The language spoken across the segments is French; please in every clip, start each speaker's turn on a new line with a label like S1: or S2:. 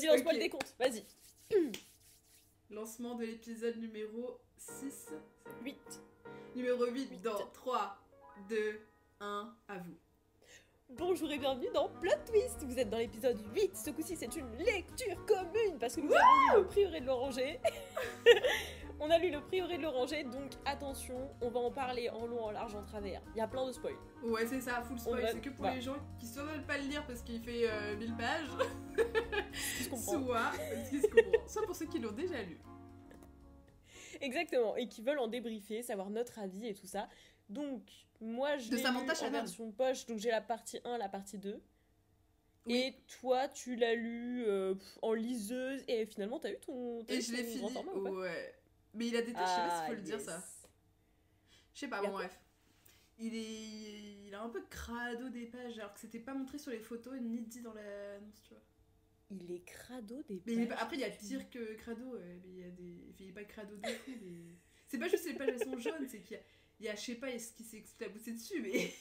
S1: Vas-y, lance-moi
S2: Ok.
S1: le décompte, vas-y.
S2: Lancement de l'épisode numéro 6.
S1: 8.
S2: Numéro 8
S1: Huit.
S2: dans 3, 2, 1, à vous.
S1: Bonjour et bienvenue dans Plot Twist. Vous êtes dans l'épisode 8. Ce coup-ci, c'est une lecture commune parce que nous avons lu le Prieuré de l'Oranger. On a lu le Prieuré de l'Oranger, donc attention, on va en parler en long, en large, en travers. Il y a plein de spoils.
S2: Ouais, c'est ça, full spoil.
S1: On va-
S2: C'est que pour
S1: bah.
S2: les gens qui soit veulent pas le lire parce qu'il fait 1000 pages,
S1: Tu comprends.
S2: soit parce qu'ils se comprennent. Soit pour ceux qui l'ont déjà lu.
S1: Exactement, et qui veulent en débriefer, savoir notre avis et tout ça. Donc, moi, je
S2: De
S1: l'ai
S2: Samantha
S1: lu en
S2: Shannon.
S1: version poche, donc j'ai la partie 1, la partie 2.
S2: Oui.
S1: Et toi, tu l'as lu en liseuse, et finalement, t'as eu ton...
S2: Et je l'ai fini.
S1: grand format ou pas?
S2: Ouais. Mais il a détaché, je sais pas s'il faut le dire
S1: yes.
S2: ça. Je sais pas,
S1: Y a
S2: bon
S1: quoi?
S2: bref. Il a un peu crado des pages alors que c'était pas montré sur les photos ni dit dans l'annonce, tu vois.
S1: Il est crado des
S2: Mais
S1: pages.
S2: après, il y a pire que crado. Mais il y a des. Enfin, il est pas crado de fou, mais. C'est pas juste les pages elles sont jaunes, c'est qu'il y a je sais pas ce qui s'est éclaboussé dessus, mais.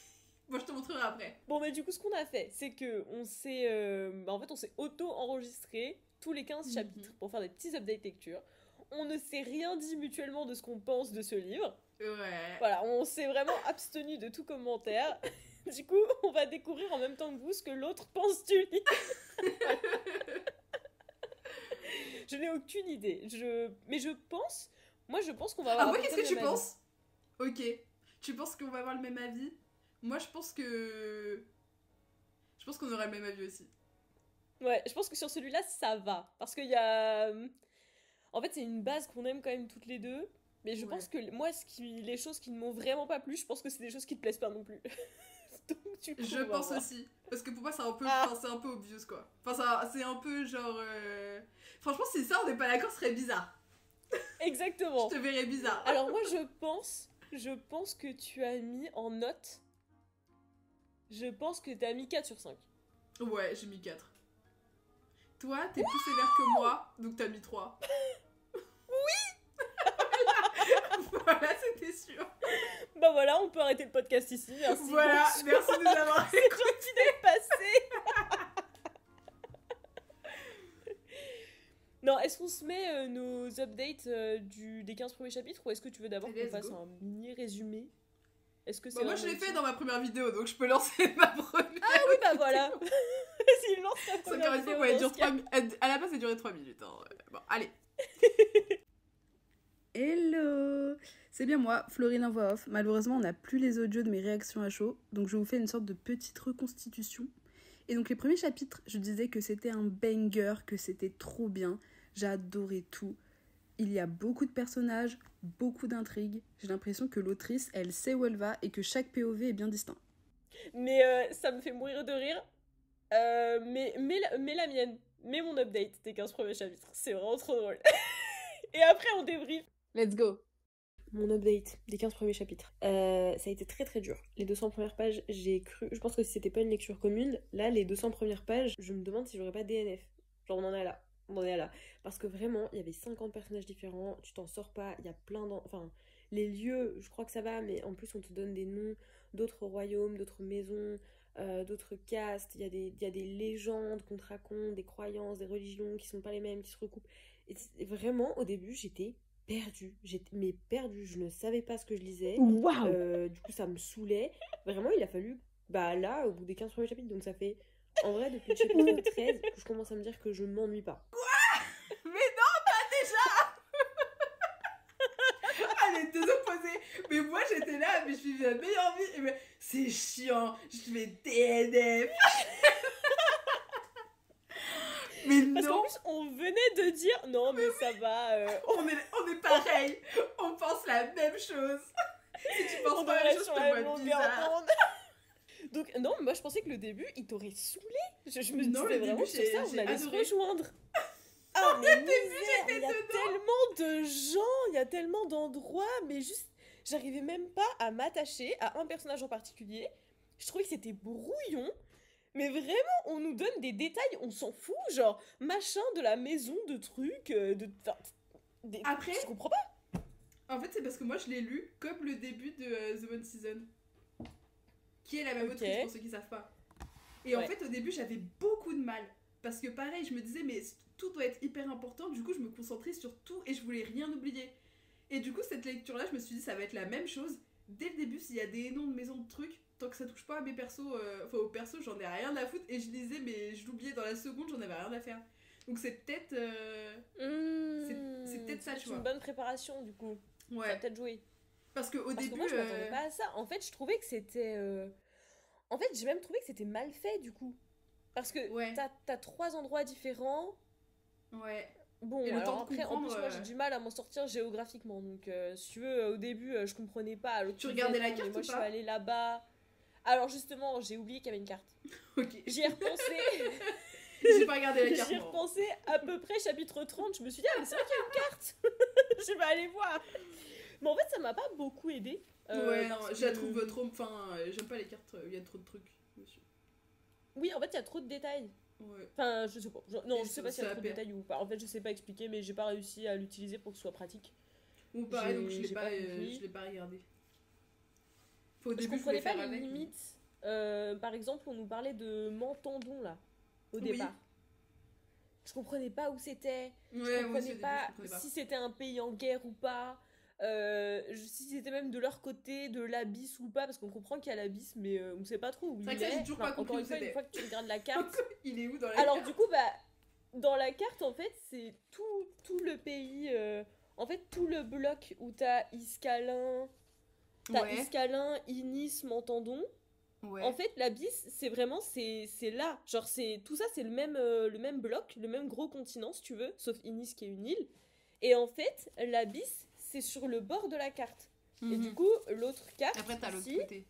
S2: Moi je te montrerai après.
S1: Bon, mais du coup, ce qu'on a fait, c'est que on s'est... en fait, on s'est auto-enregistré tous les 15 chapitres pour faire des petits updates lecture. On ne s'est rien dit mutuellement de ce qu'on pense de ce livre.
S2: Ouais.
S1: Voilà, on s'est vraiment abstenu de tout commentaire. Du coup, on va découvrir en même temps que vous ce que l'autre pense du livre. Je n'ai aucune idée. Mais je pense... Moi, je pense qu'on va avoir...
S2: Ah
S1: à
S2: ouais,
S1: peu
S2: qu'est-ce
S1: près
S2: que
S1: le
S2: tu
S1: même avis.
S2: penses? Ok. Tu penses qu'on va avoir le même avis? Moi je pense que. Je pense qu'on aura le même avis aussi.
S1: Ouais, je pense que sur celui-là, ça va. Parce qu'il y a... En fait, c'est une base qu'on aime quand même toutes les deux. Mais je
S2: Ouais.
S1: pense que moi, les choses qui ne m'ont vraiment pas plu, je pense que c'est des choses qui te plaisent pas non plus. Donc, du coup,
S2: Je
S1: on va
S2: pense
S1: voir.
S2: aussi. Parce que pour moi, c'est un peu,
S1: Ah.
S2: enfin, c'est un peu obvious quoi. Enfin, c'est un peu genre. Franchement, si ça, on n'est pas d'accord, ce serait bizarre.
S1: Exactement.
S2: Je te verrais bizarre.
S1: Alors moi, je pense que tu as mis en note... Je pense que tu as mis 4 sur 5.
S2: Ouais, j'ai mis 4. Toi, t'es plus sévère que moi, donc t'as mis 3. Oui. Voilà, c'était sûr.
S1: Bah voilà, on peut arrêter le podcast ici. Merci.
S2: Voilà,
S1: bonsoir.
S2: merci de nous avoir
S1: C'est gentil d'être passé. Non, est-ce qu'on se met nos updates des 15 premiers chapitres ou est-ce que tu veux d'abord
S2: Let's
S1: qu'on fasse
S2: go.
S1: un mini résumé? Est-ce que c'est
S2: Bah, moi, je
S1: vraiment
S2: l'ai fait
S1: utile?
S2: dans ma première vidéo, donc je peux lancer ma première.
S1: Ah oui, bah voilà. Vas-y, lance ta
S2: C'est
S1: première
S2: encore une fois,
S1: vidéo
S2: ouais, elle
S1: dans
S2: dure
S1: ce cas.
S2: 3 à la base, elle durait 3 minutes. Hein. Bon, allez. Hello! C'est bien moi, Florine en voix off. Malheureusement, on n'a plus les audios de mes réactions à chaud, donc je vous fais une sorte de petite reconstitution. Et donc, les premiers chapitres, je disais que c'était un banger, que c'était trop bien. J'ai adoré tout. Il y a beaucoup de personnages, beaucoup d'intrigues. J'ai l'impression que l'autrice, elle sait où elle va et que chaque POV est bien distinct.
S1: Mais ça me fait mourir de rire. Mais la mienne. Mets mon update des 15 premiers chapitres. C'est vraiment trop drôle. Et après, on débrief.
S2: Let's go!
S1: Mon update des 15 premiers chapitres. Ça a été très très dur. Les 200 premières pages, j'ai cru... Je pense que si c'était pas une lecture commune, là, les 200 premières pages, je me demande si j'aurais pas DNF. Genre, on en est là. On en est là. Parce que vraiment, il y avait 50 personnages différents, tu t'en sors pas, il y a plein Enfin, les lieux, je crois que ça va, mais en plus, on te donne des noms d'autres royaumes, d'autres maisons, d'autres castes. Il y a des légendes qu'on te raconte, des croyances, des religions qui sont pas les mêmes, qui se recoupent. Et vraiment, au début, j'étais perdue. Mais perdue, je ne savais pas ce que je lisais.
S2: Waouh!
S1: Du coup, ça me saoulait. Vraiment, il a fallu, bah là, au bout des 15 premiers chapitres, donc ça fait, en vrai, depuis le chapitre 13, que je commence à me dire que je m'ennuie pas.
S2: Mais non, pas déjà! Allez, deux opposés. Mais moi, j'étais là, mais je vivais la meilleure vie. Et mais c'est chiant, je vais DNF. Mais
S1: Parce qu'en
S2: non,
S1: plus, on venait de dire, non, mais ça va,
S2: on est pareil. On pense la même chose. Si tu penses
S1: on
S2: pas la
S1: devrait
S2: même
S1: être
S2: chose,
S1: sur
S2: je
S1: la
S2: te
S1: même
S2: vois
S1: longueur
S2: bizarre.
S1: d'onde. Donc, non, moi, je pensais que le début, il t'aurait saoulé. Je me
S2: Non,
S1: disais
S2: le
S1: vraiment
S2: début,
S1: sur ça, on
S2: j'ai
S1: allait se
S2: adoré.
S1: rejoindre. Ah, mais misère,
S2: j'étais
S1: il y a
S2: dedans.
S1: tellement de gens, il y a tellement d'endroits, mais juste, j'arrivais même pas à m'attacher à un personnage en particulier. Je trouvais que c'était brouillon, mais vraiment, on nous donne des détails, on s'en fout, genre, machin de la maison, de trucs, enfin,
S2: Après,
S1: je comprends pas.
S2: en fait, c'est parce que moi, je l'ai lu comme le début de The One Season. Qui est la même
S1: Ok.
S2: autrice, pour ceux qui savent pas. Et en
S1: Ouais.
S2: fait, au début, j'avais beaucoup de mal. parce que pareil, je me disais, mais tout doit être hyper important, du coup, je me concentrais sur tout et je voulais rien oublier. Et du coup, cette lecture-là, je me suis dit, ça va être la même chose. Dès le début, s'il y a des noms de maisons de trucs, tant que ça touche pas à mes persos, enfin aux persos, j'en ai rien à foutre. Et je lisais, mais je l'oubliais dans la seconde, j'en avais rien à faire. Donc c'est peut-être. C'est peut-être ça, tu vois.
S1: C'est une bonne préparation, du coup.
S2: Ouais.
S1: Ça a peut-être joué.
S2: Parce qu'au début.
S1: Que moi, je m'attendais pas à ça. En fait, je trouvais que c'était. En fait, j'ai même trouvé que c'était mal fait, du coup. Parce que
S2: ouais.
S1: t'as 3 endroits différents.
S2: Ouais.
S1: Bon,
S2: et
S1: alors après, en plus, moi j'ai du mal à m'en sortir géographiquement. Donc, si tu veux, au début, je comprenais pas.
S2: Tu regardais la carte ou pas?
S1: Moi, je suis allée là-bas. Alors, justement, j'ai oublié qu'il y avait une carte.
S2: Ok.
S1: J'y ai repensé.
S2: J'ai pas regardé la carte.
S1: J'y ai repensé à peu près chapitre 30. Je me suis dit, ah, mais c'est vrai qu'il y a une carte. Je vais aller voir. Mais en fait, ça m'a pas beaucoup aidé.
S2: Ouais, non, je la trouve trop. Enfin, j'aime pas les cartes, il y a trop de trucs dessus.
S1: Oui, en fait, il y a trop de détails.
S2: Ouais.
S1: Enfin, je sais pas. Non, je sais pas s'il y a trop de détails ou pas. En fait, je sais pas expliquer, mais j'ai pas réussi à l'utiliser pour que ce soit pratique.
S2: Ou pareil, donc je l'ai pas regardé.
S1: Au début, je comprenais pas les limites. Par exemple, on nous parlait de Mentandon, là, au départ. Je comprenais pas où c'était. Je comprenais pas si c'était un pays en guerre ou pas. Si c'était même de leur côté, de l'abysse ou pas, parce qu'on comprend qu'il y a l'abysse, mais on sait pas trop où il est.
S2: C'est vrai que ça, j'ai toujours pas compris.
S1: Encore une fois que tu regardes la carte.
S2: Il est où dans la
S1: carte?
S2: Alors,
S1: du coup, dans la carte, en fait, c'est tout le pays. En fait, tout le bloc où t'as Iscalin, Iscalin, Inis, Mentandon. Ouais. En fait, l'abysse, c'est vraiment, c'est là. Genre, tout ça, c'est le même bloc, le même gros continent, si tu veux, sauf Inis qui est une île. Et en fait, l'abysse, c'est sur le bord de la carte. Et du coup, l'autre carte.
S2: Après, t'as l'autre côté.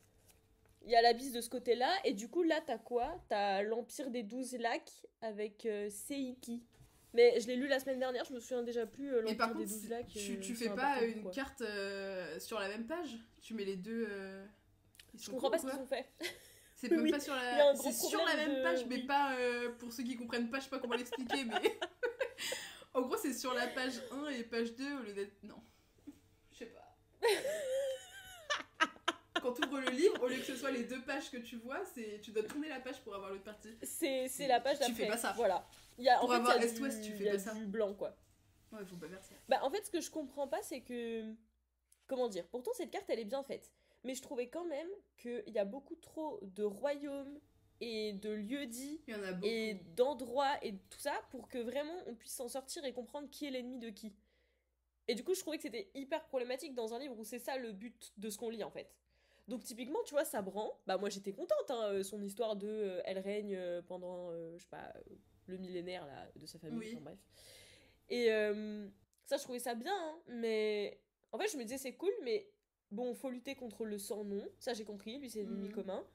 S1: Il y a l'abysse de ce côté-là. Et du coup, là, t'as quoi? T'as l'Empire des 12 lacs avec Seiki. Mais je l'ai lu la semaine dernière, je me souviens déjà plus.
S2: Mais par contre, tu fais pas une carte sur la même page? Tu mets les deux.
S1: Je comprends pas ce qu'ils ont fait.
S2: C'est même pas sur la. C'est sur la même page, mais pas pour ceux qui comprennent pas, je sais pas comment l'expliquer, mais. En gros, c'est sur la page 1 et page 2 au lieu d'être. Non. Je sais pas. Quand tu ouvres le livre, au lieu que ce soit les deux pages que tu vois, tu dois tourner la page pour avoir l'autre partie.
S1: C'est la page d'après.
S2: Tu fais pas ça.
S1: Voilà.
S2: Pour avoir Est-Ouest, tu fais pas ça.
S1: Du blanc, quoi.
S2: Ouais, faut pas faire ça.
S1: En fait, ce que je comprends pas, c'est que. Comment dire? Pourtant, cette carte, elle est bien faite. Mais je trouvais quand même qu'il y a beaucoup trop de royaumes et de lieux-dits et d'endroits et tout ça pour que vraiment on puisse s'en sortir et comprendre qui est l'ennemi de qui. Et du coup, je trouvais que c'était hyper problématique dans un livre où c'est ça le but de ce qu'on lit, en fait. Donc typiquement, tu vois, Sabran, moi j'étais contente, hein, son histoire de elle règne pendant, je sais pas, le millénaire là, de sa famille, enfin, bref. Et ça, je trouvais ça bien, hein, mais en fait, je me disais c'est cool, mais bon, faut lutter contre le sans-nom, ça j'ai compris, lui c'est l'ennemi commun.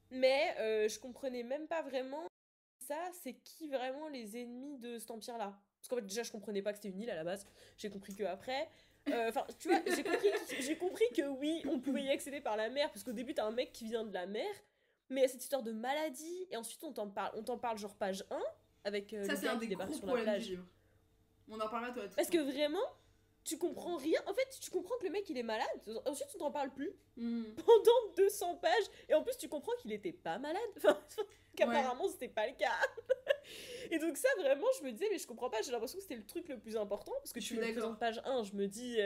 S1: Mais je comprenais même pas vraiment ça, c'est qui vraiment les ennemis de cet empire-là. Parce qu'en fait, déjà, je comprenais pas que c'était une île à la base, j'ai compris que après. Enfin, tu vois, j'ai compris que oui, on pouvait y accéder par la mer, parce qu'au début, t'as un mec qui vient de la mer, mais il y a cette histoire de maladie, et ensuite on t'en parle genre page 1, avec
S2: ça,
S1: le gars qui débarque sur la plage.
S2: On en parlera, toi.
S1: Parce que vraiment, tu comprends rien. En fait, tu comprends que le mec, il est malade, ensuite on t'en parle plus, pendant 200 pages, et en plus, tu comprends qu'il était pas malade, enfin, qu'apparemment, c'était pas le cas. Et donc ça, vraiment, je me disais, mais je comprends pas, j'ai l'impression que c'était le truc le plus important, parce que tu me présentes page 1, je me dis...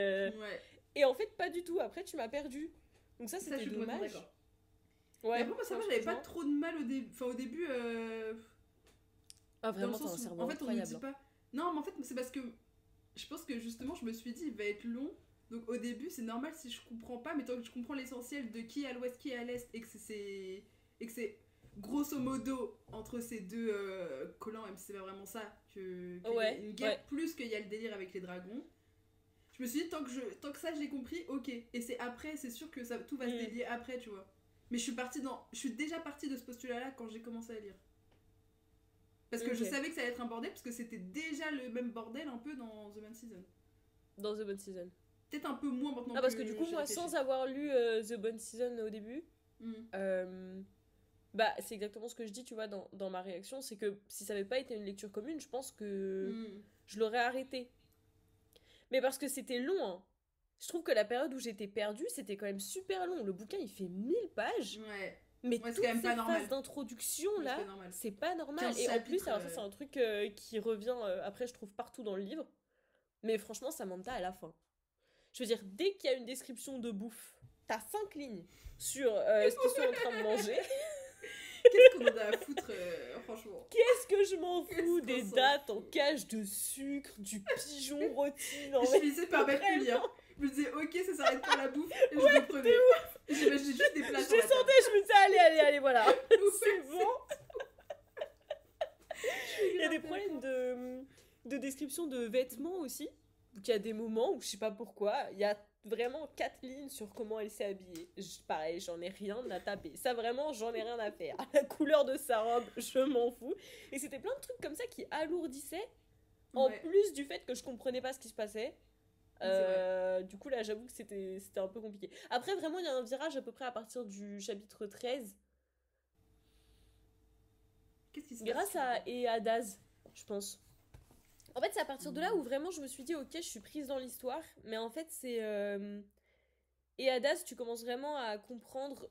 S1: Et en fait, pas du tout, après tu m'as perdu. Donc ça, c'était dommage.
S2: Ouais, après, moi, ça va, j'avais pas trop de mal au début. Enfin, au début...
S1: Ah, vraiment, t'as un cerveau
S2: en fait, on me
S1: incroyable.
S2: dit pas... Non, mais en fait, c'est parce que... Je pense que, justement, je me suis dit, il va être long. Donc, au début, c'est normal si je comprends pas, mais tant que je comprends l'essentiel de qui est à l'ouest, qui est à l'est, et que c'est... grosso modo, entre ces deux collants, même si c'est pas vraiment ça, qu'il y a une guerre plus qu'il y a le délire avec les dragons. Je me suis dit, tant que ça, je l'ai compris, ok. Et c'est après, c'est sûr que ça, tout va se délier après, tu vois. Mais je suis déjà partie de ce postulat-là quand j'ai commencé à lire. Parce que je savais que ça allait être un bordel, parce que c'était déjà le même bordel un peu dans The Bone Season.
S1: Dans The Bone Season.
S2: Peut-être un peu moins maintenant.
S1: Ah, parce que du coup, moi, sans avoir lu The Bone Season au début, c'est exactement ce que je dis, tu vois, dans ma réaction, c'est que si ça avait pas été une lecture commune, je pense que je l'aurais arrêté. Mais parce que c'était long, hein. Je trouve que la période où j'étais perdue, c'était quand même super long. Le bouquin, il fait 1000 pages.
S2: Ouais.
S1: Mais
S2: Ouais, c'est
S1: toutes
S2: quand même
S1: ces
S2: pas normal.
S1: phases d'introduction,
S2: Ouais,
S1: là,
S2: c'est pas normal.
S1: c'est pas normal.
S2: 15
S1: Et en plus,
S2: chapitres,
S1: alors ça, c'est un truc qui revient, après, je trouve, partout dans le livre. Mais franchement, Samantha, à la fin. Je veux dire, dès qu'il y a une description de bouffe, t'as 5 lignes sur ce qu'ils sont en train de manger.
S2: Qu'est-ce qu'on en a à foutre, franchement.
S1: Qu'est-ce que je m'en
S2: Qu'est-ce
S1: fous
S2: qu'on
S1: des
S2: s'en
S1: dates en
S2: fout.
S1: cage de sucre, du pigeon rôti. Non,
S2: Je
S1: mais
S2: finissais par mettre plus lire. Je me disais, ok, ça s'arrête pas la bouffe, et je reprenais. J'imaginais juste des plats
S1: je
S2: sur la table.
S1: descendais, je me disais, allez, voilà. C'est bon. Il y a des problèmes de description de vêtements aussi. Donc il y a des moments où je sais pas pourquoi, il y a vraiment 4 lignes sur comment elle s'est habillée. Pareil, j'en ai rien à taper. Ça vraiment, j'en ai rien à faire. La couleur de sa robe, je m'en fous. Et c'était plein de trucs comme ça qui alourdissaient, en
S2: Ouais.
S1: plus du fait que je comprenais pas ce qui se passait.
S2: C'est
S1: Du coup là, j'avoue que c'était un peu compliqué. Après, vraiment, il y a un virage à peu près à partir du chapitre 13.
S2: Qu'est-ce qui se
S1: Grâce
S2: passe
S1: à Daz, je pense. En fait, c'est à partir de là où vraiment je me suis dit, ok, je suis prise dans l'histoire. Mais en fait, c'est... Et à Daz, tu commences vraiment à comprendre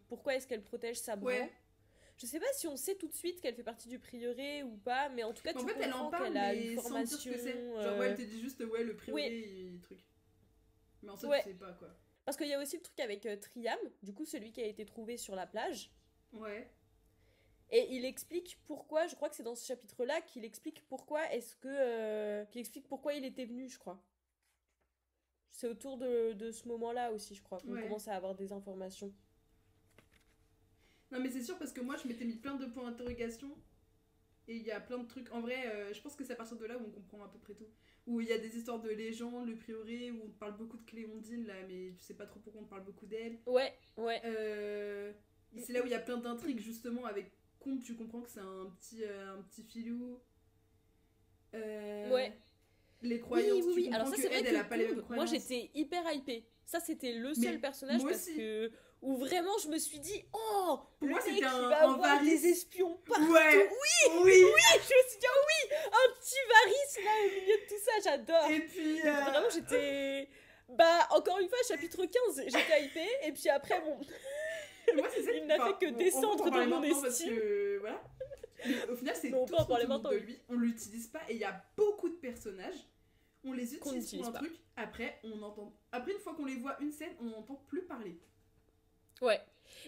S1: pourquoi est-ce qu'elle protège sa bran.
S2: Ouais.
S1: Je sais pas si on sait tout de suite qu'elle fait partie du prieuré ou pas, mais en tout cas,
S2: Mais
S1: tu
S2: en fait, elle en
S1: comprends
S2: parle,
S1: qu'elle a
S2: mais
S1: une
S2: sans dire ce
S1: formation...
S2: que c'est. Genre, ouais, elle te dit juste, ouais, le prieuré et truc. Mais en soi,
S1: Ouais.
S2: tu sais pas, quoi.
S1: Parce qu'il y a aussi le truc avec Triam, du coup, celui qui a été trouvé sur la plage.
S2: Ouais.
S1: Et il explique pourquoi, je crois que c'est dans ce chapitre-là qu'il explique pourquoi qu'il explique pourquoi il était venu, je crois. C'est autour de ce moment-là aussi, je crois, qu'on
S2: Ouais.
S1: commence à avoir des informations.
S2: Non, mais c'est sûr, parce que moi, je m'étais mis plein de points d'interrogation. Et il y a plein de trucs. En vrai, je pense que c'est à partir de là où on comprend à peu près tout. Où il y a des histoires de légendes, le prieuré, où on te parle beaucoup de Cléondine, là, mais tu sais pas trop pourquoi on te parle beaucoup d'elle.
S1: Ouais.
S2: Et c'est là où il y a plein d'intrigues, justement, avec Comte, tu comprends que c'est un petit filou.
S1: Ouais.
S2: Les croyances, tu comprends
S1: Alors ça,
S2: que
S1: c'est vrai
S2: Ed,
S1: que
S2: elle a pas les mêmes
S1: Combe, moi,
S2: croyances.
S1: j'étais hyper hypée. Ça, c'était le seul
S2: Mais
S1: personnage
S2: moi
S1: parce
S2: aussi.
S1: que... Où vraiment, je me suis dit, oh,
S2: Pour
S1: le
S2: moi,
S1: mec
S2: c'était
S1: qui
S2: un
S1: va avoir
S2: Varys.
S1: des espions partout.
S2: Ouais. Oui.
S1: Je me suis dit, oh oui, un petit Varys, là, au milieu de tout ça, j'adore.
S2: Et puis...
S1: Vraiment, j'étais... Bah, encore une fois, chapitre 15, j'étais hypée, et puis après, bon...
S2: Moi, c'est ça
S1: Il n'a fait que descendre
S2: de
S1: de mon estime.
S2: Voilà. Mais au final, c'est
S1: Mais on
S2: tout
S1: peut en parler
S2: autour de
S1: maintenant.
S2: lui. On l'utilise pas. Et il y a beaucoup de personnages. On les
S1: Qu'on
S2: utilise
S1: n'utilise
S2: pour un
S1: pas.
S2: truc. Après, on entend... Après, une fois qu'on les voit une scène, on n'entend plus parler.
S1: Ouais.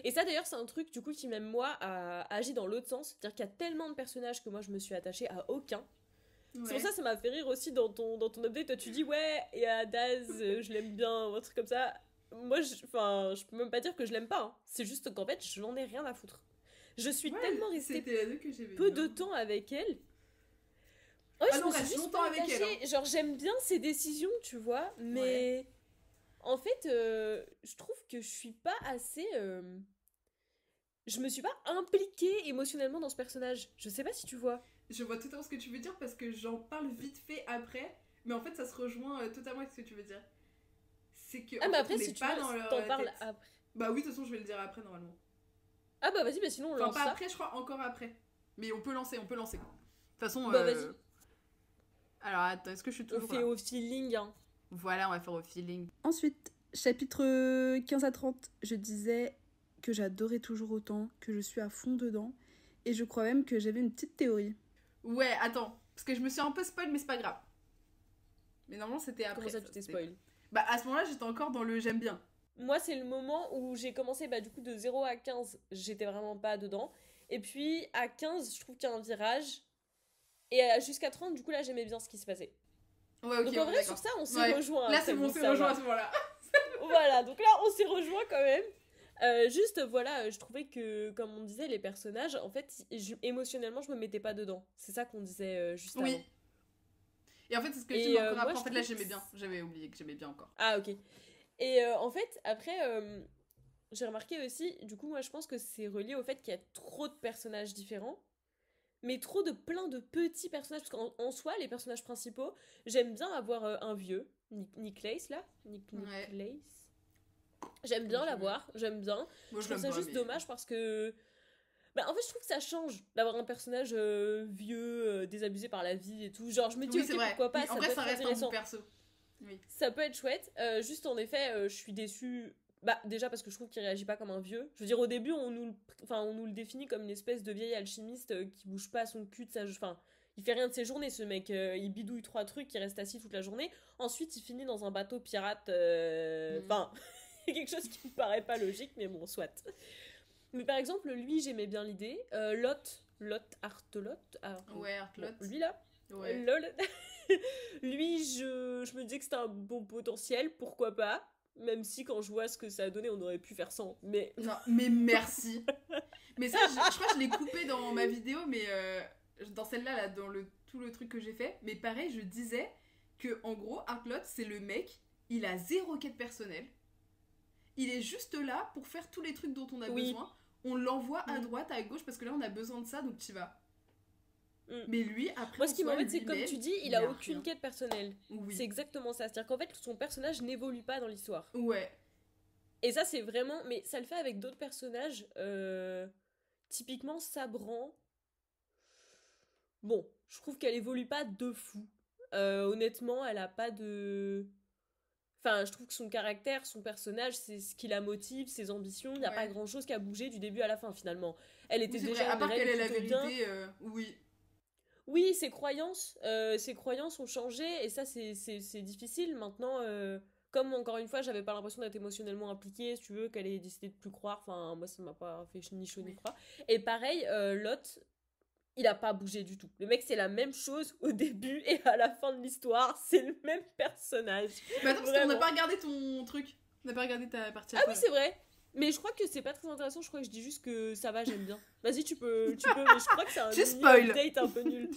S1: Et ça, d'ailleurs, c'est un truc, du coup, qui, même moi, a agi dans l'autre sens. C'est-à-dire qu'il y a tellement de personnages que moi, je me suis attachée à aucun.
S2: Ouais.
S1: C'est pour ça que ça m'a fait rire aussi dans ton update. Toi, tu dis, ouais, et à Daz, je l'aime bien, ou un truc comme ça. Moi, je peux même pas dire que je l'aime pas. Hein. C'est juste qu'en fait, je n'en ai rien à foutre. Je suis
S2: Ouais,
S1: tellement restée
S2: c'était la deux que j'aimais
S1: peu
S2: bien.
S1: de temps avec elle. Ouais,
S2: Ah
S1: je
S2: non,
S1: me suis
S2: reste
S1: juste
S2: longtemps
S1: pas
S2: avec elle,
S1: attachée. Genre, j'aime bien ses décisions, tu vois, mais en fait, je trouve que je suis pas assez. Je me suis pas impliquée émotionnellement dans ce personnage. Je sais pas si tu vois.
S2: Je vois totalement ce que tu veux dire parce que j'en parle vite fait après. Mais en fait, ça se rejoint totalement avec ce que tu veux dire. C'est que.
S1: Ah,
S2: en
S1: mais
S2: fait,
S1: après,
S2: on
S1: si
S2: est
S1: tu
S2: pas
S1: veux,
S2: dans leur
S1: t'en parles
S2: tête.
S1: après.
S2: Bah oui, de toute façon, je vais le dire après normalement.
S1: Ah, bah vas-y, bah sinon on
S2: Enfin,
S1: lance
S2: pas
S1: ça.
S2: après, je crois, encore après. Mais on peut lancer. De toute façon.
S1: Bah vas-y.
S2: Alors attends, est-ce que je suis
S1: On
S2: toujours
S1: fait
S2: là
S1: au feeling, hein.
S2: Voilà, on va faire au feeling. Ensuite, chapitre 15 à 30, je disais que j'adorais toujours autant, que je suis à fond dedans. Et je crois même que j'avais une petite théorie. Ouais, attends, parce que je me suis un peu spoil, mais c'est pas grave. Mais normalement, c'était après.
S1: Comment ça, tu t'es spoil?
S2: Bah, à ce moment-là, j'étais encore dans le j'aime bien.
S1: Moi, c'est le moment où j'ai commencé, bah, du coup, de 0 à 15, j'étais vraiment pas dedans. Et puis, à 15, je trouve qu'il y a un virage. Et jusqu'à 30, du coup, là, j'aimais bien ce qui se passait.
S2: Ouais, ok.
S1: Donc, en vrai, sur ça, on s'est rejoints.
S2: Là, c'est bon, on s'est rejoint à ce moment-là.
S1: Voilà, donc là, on s'est rejoints quand même. Juste, voilà, je trouvais que, comme on disait, les personnages, en fait, émotionnellement, je me mettais pas dedans. C'est ça qu'on disait juste avant.
S2: Oui. Et en fait, c'est ce que je
S1: Et,
S2: dis encore
S1: moi,
S2: après.
S1: je
S2: En fait, là,
S1: trouve
S2: j'aimais
S1: que
S2: bien. J'avais oublié que j'aimais bien encore.
S1: Ah, ok. Et en fait, après, j'ai remarqué aussi, du coup, moi, je pense que c'est relié au fait qu'il y a trop de personnages différents, mais trop de plein de petits personnages, parce qu'en soi, les personnages principaux, j'aime bien avoir un vieux, Nick Lace, là. Nick
S2: Ouais.
S1: Lace. J'aime bien l'avoir, j'aime bien.
S2: Moi,
S1: Je trouve ça juste dommage parce que... Bah, en fait, je trouve que ça change d'avoir un personnage vieux, désabusé par la vie et tout. Genre, je me dis,
S2: Oui,
S1: ok,
S2: c'est vrai.
S1: pourquoi pas,
S2: Oui,
S1: ça
S2: en
S1: peut
S2: vrai,
S1: être
S2: ça reste un
S1: intéressant.
S2: bon perso. Oui.
S1: Ça peut être chouette. Juste, en effet, je suis déçue Bah, déjà parce que je trouve qu'il réagit pas comme un vieux. Je veux dire, au début, on nous le définit comme une espèce de vieil alchimiste qui bouge pas son cul de sa... Enfin, il fait rien de ses journées, ce mec. Il bidouille 3 trucs, il reste assis toute la journée. Ensuite, il finit dans un bateau pirate. Enfin, quelque chose qui me paraît pas logique, mais bon, soit. Mais par exemple, lui, j'aimais bien l'idée. Artelot.
S2: Ouais, Artelot.
S1: Bon, lui, là.
S2: Ouais.
S1: Lol. Lui, je me disais que c'était un bon potentiel, pourquoi pas. Même si quand je vois ce que ça a donné, on aurait pu faire sans. Mais
S2: Non, mais merci. Mais ça, je crois que je l'ai coupé dans ma vidéo, mais dans celle-là, là, dans tout le truc que j'ai fait. Mais pareil, je disais que en gros, Artlot, c'est le mec, il a 0 quête personnelle. Il est juste là pour faire tous les trucs dont on a besoin. On l'envoie à droite, à gauche, parce que là, on a besoin de ça, donc t'y vas. Mais lui, après,
S1: moi, ce qui m'embête, c'est que comme tu dis, il a aucune quête personnelle.
S2: Oui.
S1: C'est exactement ça. C'est-à-dire qu'en fait, son personnage n'évolue pas dans l'histoire.
S2: Ouais.
S1: Et ça, c'est vraiment... Mais ça le fait avec d'autres personnages. Typiquement, Sabran. Bon, je trouve qu'elle évolue pas de fou. Honnêtement, elle a pas de... Enfin, je trouve que son caractère, son personnage, c'est ce qui la motive, ses ambitions. Il n'y a pas grand-chose qui a bougé du début à la fin, finalement. Elle était déjà
S2: vrai. À part qu'elle ait la
S1: vérité,
S2: oui.
S1: Oui, ses croyances ont changé, et ça, c'est difficile. Maintenant, comme encore une fois, j'avais pas l'impression d'être émotionnellement impliquée, si tu veux, qu'elle ait décidé de plus croire. Enfin, moi, ça m'a pas fait ni chaud ni froid. Et pareil, Lot, il a pas bougé du tout. Le mec, c'est la même chose au début et à la fin de l'histoire. C'est le même personnage.
S2: Mais attends, parce qu'on n'a pas regardé ton truc. On n'a pas regardé ta partie.
S1: Ah oui, c'est vrai. Mais je crois que c'est pas très intéressant. Je crois que je dis juste que ça va, j'aime bien. Vas-y, tu peux. Mais je crois que c'est un update un peu nul.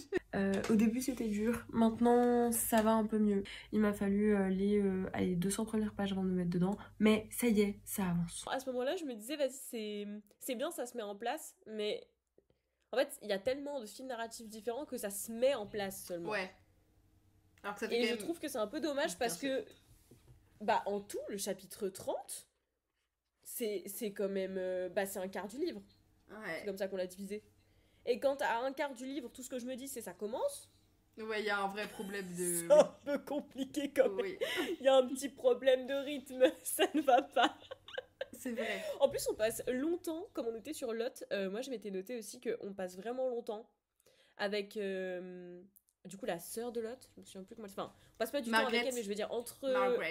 S1: Au début, c'était dur. Maintenant, ça va un peu mieux. Il m'a fallu les 200 premières pages avant de me mettre dedans. Mais ça y est, ça avance. À ce moment-là, je me disais, vas-y, c'est bien, ça se met en place. Mais en fait, il y a tellement de films narratifs différents que ça se met en place seulement.
S2: Ouais. Alors que ça fait
S1: et je trouve que c'est un peu dommage parce que, bah, en tout, le chapitre 30, c'est quand même... c'est un quart du livre.
S2: Ouais.
S1: C'est comme ça qu'on l'a divisé. Et quand à un quart du livre, tout ce que je me dis, c'est ça commence.
S2: Ouais, il y a un vrai problème de...
S1: C'est un peu compliqué quand même. Il y a un petit problème de rythme, ça ne va pas.
S2: C'est vrai.
S1: En plus, on passe longtemps, comme on était sur Lot, moi je m'étais noté aussi qu'on passe vraiment longtemps avec... du coup, la sœur de Lot, je me souviens plus comment elle... Enfin, on passe pas du temps avec elle, mais je veux dire, entre...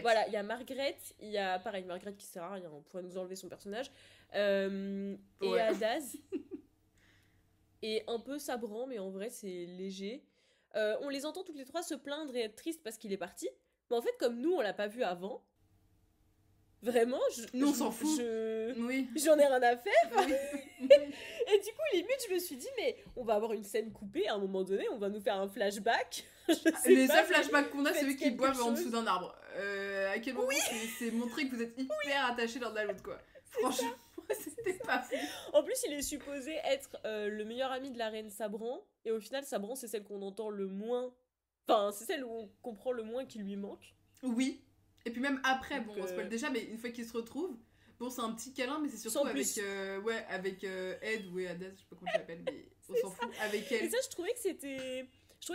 S1: Voilà, il y a Margaret, il y a, pareil, Margaret qui sert à rien, on pourrait nous enlever son personnage, et Adaz, et un peu Sabran, mais en vrai, c'est léger. On les entend toutes les trois se plaindre et être tristes parce qu'il est parti, mais en fait, comme nous, on l'a pas vu avant, vraiment,
S2: nous on s'en fout.
S1: J'en ai rien à faire. Oui. Et du coup, limite, je me suis dit, mais on va avoir une scène coupée à un moment donné, on va nous faire un flashback.
S2: Les seuls flashbacks qu'on a, c'est ceux qui boivent en dessous d'un arbre. À quel moment c'est montrer que vous êtes hyper attachés l'un à l'autre, quoi. Franchement, c'était pas fou.
S1: En plus, il est supposé être le meilleur ami de la reine Sabran, et au final, Sabran, c'est celle qu'on entend le moins. Enfin, c'est celle où on comprend le moins qu'il lui manque.
S2: Oui. Et puis même après, bon, on spoil déjà, mais une fois qu'ils se retrouvent, bon, c'est un petit câlin, mais c'est surtout avec Ed ou Adaz, je sais pas comment tu l'appelles, mais on s'en fout, avec elle.
S1: Et ça, je trouvais que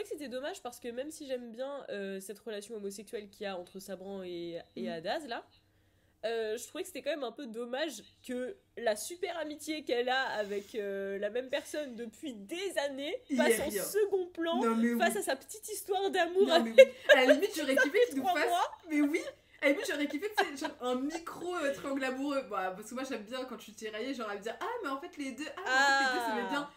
S1: c'était dommage parce que même si j'aime bien cette relation homosexuelle qu'il y a entre Sabran et Adaz, là, je trouvais que c'était quand même un peu dommage que la super amitié qu'elle a avec la même personne depuis des années passe en second plan face à sa petite histoire d'amour.
S2: À la limite, j'aurais kiffé qu'il nous fasse... Mais oui, à la limite, j'aurais kiffé genre un micro triangle amoureux. Bah, parce que moi, j'aime bien quand tu tiraillais, genre à me dire, ah, mais en fait, les deux, ça met bien.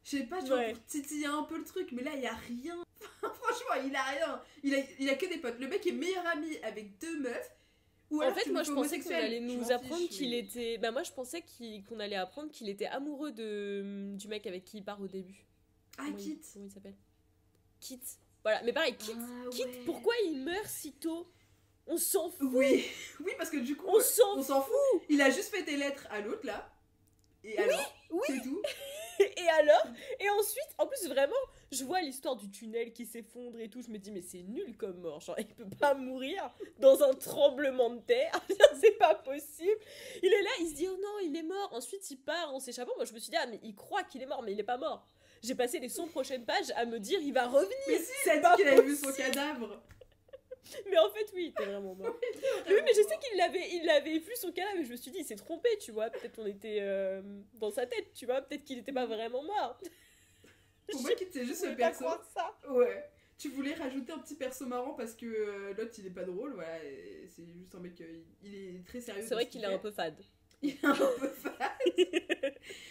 S2: Je sais pas, tu vois, pour titiller un peu le truc, mais là, il y a rien. Franchement, il a rien. Il a que des potes. Le mec est meilleur ami avec 2 meufs.
S1: En fait, moi je pensais qu'on allait nous apprendre qu'il était. Bah, moi je pensais qu'on allait apprendre qu'il était amoureux du mec avec qui il part au début.
S2: Ah, Kit.
S1: Comment il s'appelle? Kit. Voilà, mais pareil, Kit, pourquoi il meurt si tôt? On s'en fout.
S2: Oui, parce que du coup, on s'en fout. Il a juste fait des lettres à l'autre là. Et alors, c'est tout.
S1: Et alors? Et ensuite, en plus, vraiment, je vois l'histoire du tunnel qui s'effondre et tout. Je me dis, mais c'est nul comme mort. Genre, il peut pas mourir dans un tremblement de terre. C'est pas possible. Il est là, il se dit, oh non, il est mort. Ensuite, il part en s'échappant. Moi, je me suis dit, ah, mais il croit qu'il est mort, mais il est pas mort. J'ai passé les 100 prochaines pages à me dire, il va revenir.
S2: Mais si, il a dit qu'il avait vu son cadavre.
S1: Mais en fait, oui, il était vraiment mort. Mais oui, mais je sais il l'avait vu son cadavre, mais je me suis dit, il s'est trompé, tu vois. Peut-être on était dans sa tête, tu vois. Peut-être qu'il était pas vraiment mort.
S2: Pour moi, c'est juste
S1: Je
S2: ce
S1: pouvais pas
S2: perso.
S1: croire ça.
S2: Ouais. Tu voulais rajouter un petit perso marrant parce que l'autre il est pas drôle, voilà. C'est juste un mec, il est très sérieux.
S1: C'est vrai qu'il est un peu fade.
S2: Il est un peu fade.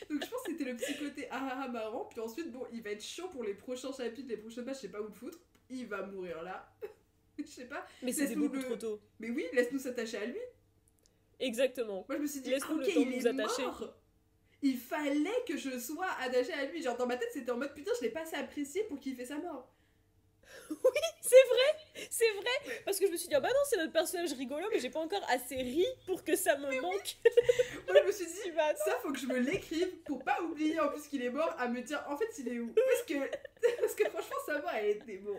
S2: Donc je pense que c'était le petit côté marrant. Puis ensuite, bon, il va être chiant pour les prochains chapitres, les prochaines pages, je sais pas où le foutre. Il va mourir là. Je sais pas.
S1: Mais c'était beaucoup trop tôt.
S2: Mais oui, laisse-nous s'attacher à lui.
S1: Exactement.
S2: Moi je me suis dit,
S1: Laisse-nous
S2: ok,
S1: le temps de
S2: il
S1: nous
S2: est
S1: attacher.
S2: mort. Il fallait que je sois attachée à lui. Genre dans ma tête, c'était en mode putain, je l'ai pas assez apprécié pour qu'il fait sa mort.
S1: Oui, c'est vrai. Parce que je me suis dit, ah bah non, c'est notre personnage rigolo, mais j'ai pas encore assez ri pour que ça me manque.
S2: Moi je me suis dit,
S1: Bah,
S2: ça faut que je me l'écrive pour pas oublier en plus qu'il est mort, à me dire en fait il est où. Parce que franchement sa mort elle était bon.